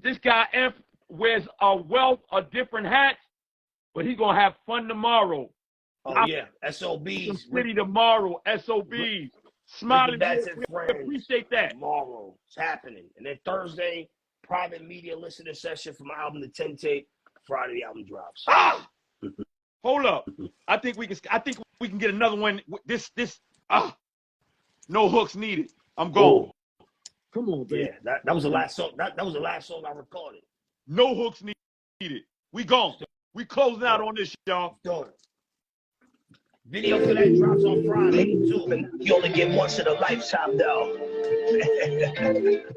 This guy Inf wears a wealth of different hats, but he's going to have fun tomorrow. Oh, yeah. SOBs. City tomorrow, SOBs. Smiling, we appreciate that. Tomorrow, it's happening. And then Thursday, private media listener session for my album, The 10 Tape. Friday, the album drops. Ah! Hold up. I think we can get another one. No hooks needed. I'm going. Oh. Come on, baby. Yeah, that was the last song. That was the last song I recorded. No hooks needed. We gone. We closing out on this, y'all. Done. Video for that drops on Friday too. You only get once in a lifetime, though.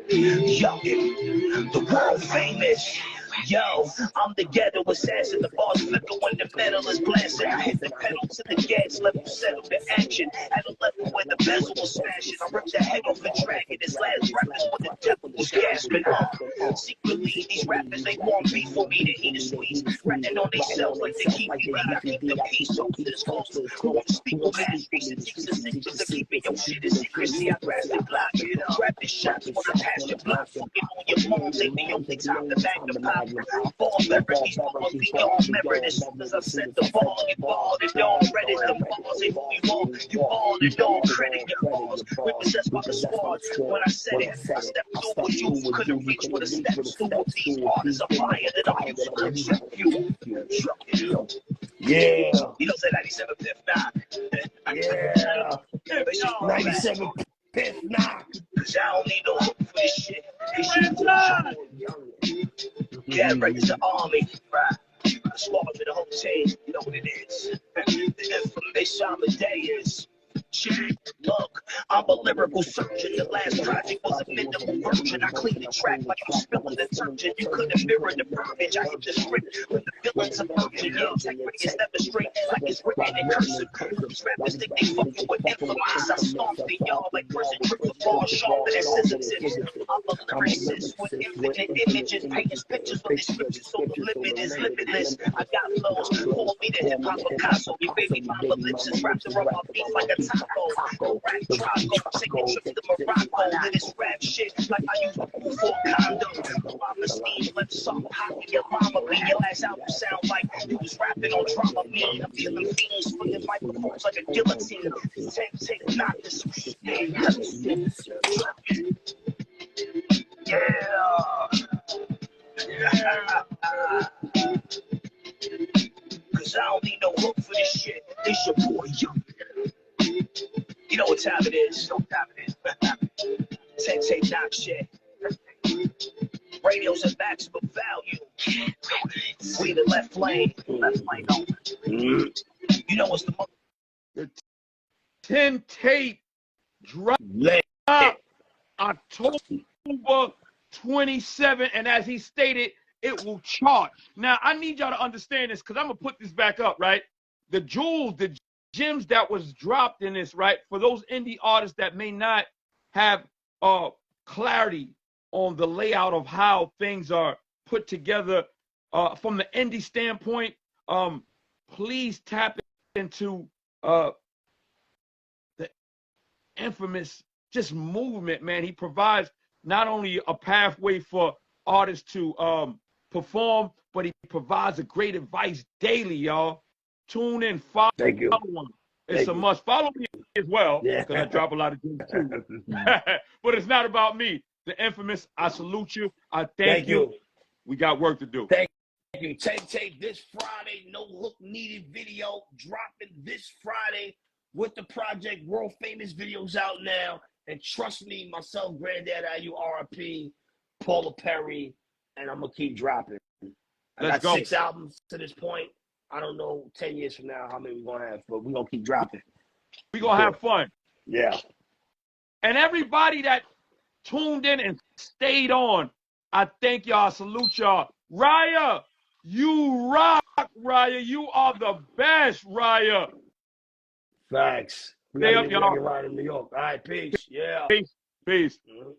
Youngin, the world famous. Yo, I'm the ghetto assassin. The bars flicker when the metal is blasting. I hit the pedal to the gas level, settle the action. At a level where the bezel was smashing. I ripped the head off the dragon. His last rappers when the devil was gasping. Secretly, these rappers, they want beef for me to eat a squeeze. Ratting on themselves like they keep me. I keep the peace, so to this close. Who won't speak on masteries and teach the secrets of keeping your shit a secrecy. I grab the block, grab the shots when I pass your block. Fucking on your moms, ain't the only time to magnify. Ball members, these ballers be all memory. As soon as I set the ball, you ball it, don't credit the balls. Ain't who you all, you ball it, don't credit your balls. We possessed by the squad. When I said it, I stepped through what you couldn't reach with a step stool. These artists are fire that I use to check you. Yeah. You know, say 97 fifth knock. Yeah. 97 fifth knock. Cause I don't need no hook for this shit. This shit is a yeah, records the army, right? The squad to the whole team, you know what it is. The infamous Amadeus. Check, look, I'm a lyrical surgeon. The last project was a minimal version. I cleaned the track like I'm spilling detergent. You couldn't mirror the verbiage. I hit the script when the villains emerging. Your integrity is never straight, like it's written in cursive. These rappers think they fucking with infamous. I stomped the y'all like prison trip for ball sharper than scissor tips. I'm a lyricist with infinite images, painting pictures with descriptions, so the limit is limitless. I got flows, call me the hip hop Picasso. Your baby mama lips is wrapped around my beat like a taco. Go rap Drago, take a trip to Morocco. Let this rap shit like I use a for a condo. Mama Steve, let's suck popping your mama beat. Your last album sound like you was rapping on drama mean. I'm feeling fiends, flinging microphones like a guillotine. Take, knock this shit. Yeah. Cause I don't need no hook for this shit. It's your boy, Young. You know what time it is. You know what time it is. Take, knock shit. Radio's at maximum value. We the left lane. Left lane open. You know what's the 10 tape drop October 27, and as he stated, it will chart. Now, I need y'all to understand this because I'm going to put this back up, right? The jewels, the gems that was dropped in this, right? For those indie artists that may not have clarity on the layout of how things are put together from the indie standpoint, please tap into the infamous just movement, man. He provides not only a pathway for artists to perform, but he provides a great advice daily, y'all. Tune in, follow him. It's a must. Follow me as well, because I drop a lot of gems too. But it's not about me. The infamous, I salute you. I thank you. We got work to do. Thank you. Take this Friday, no hook needed video dropping this Friday with the project World Famous videos out now. And trust me, myself, Granddad IU, RIP, Paula Perry, and I'm going to keep dropping. I got 6 albums to this point. I don't know 10 years from now how many we're going to have, but we're going to keep dropping. We're going to have fun. Yeah. And everybody that tuned in and stayed on, I thank y'all. I salute y'all. Raya, you rock, Raya. You are the best, Raya. Facts. Stay up, y'all. Right in New York. All right, peace. Yeah. Peace. Mm-hmm.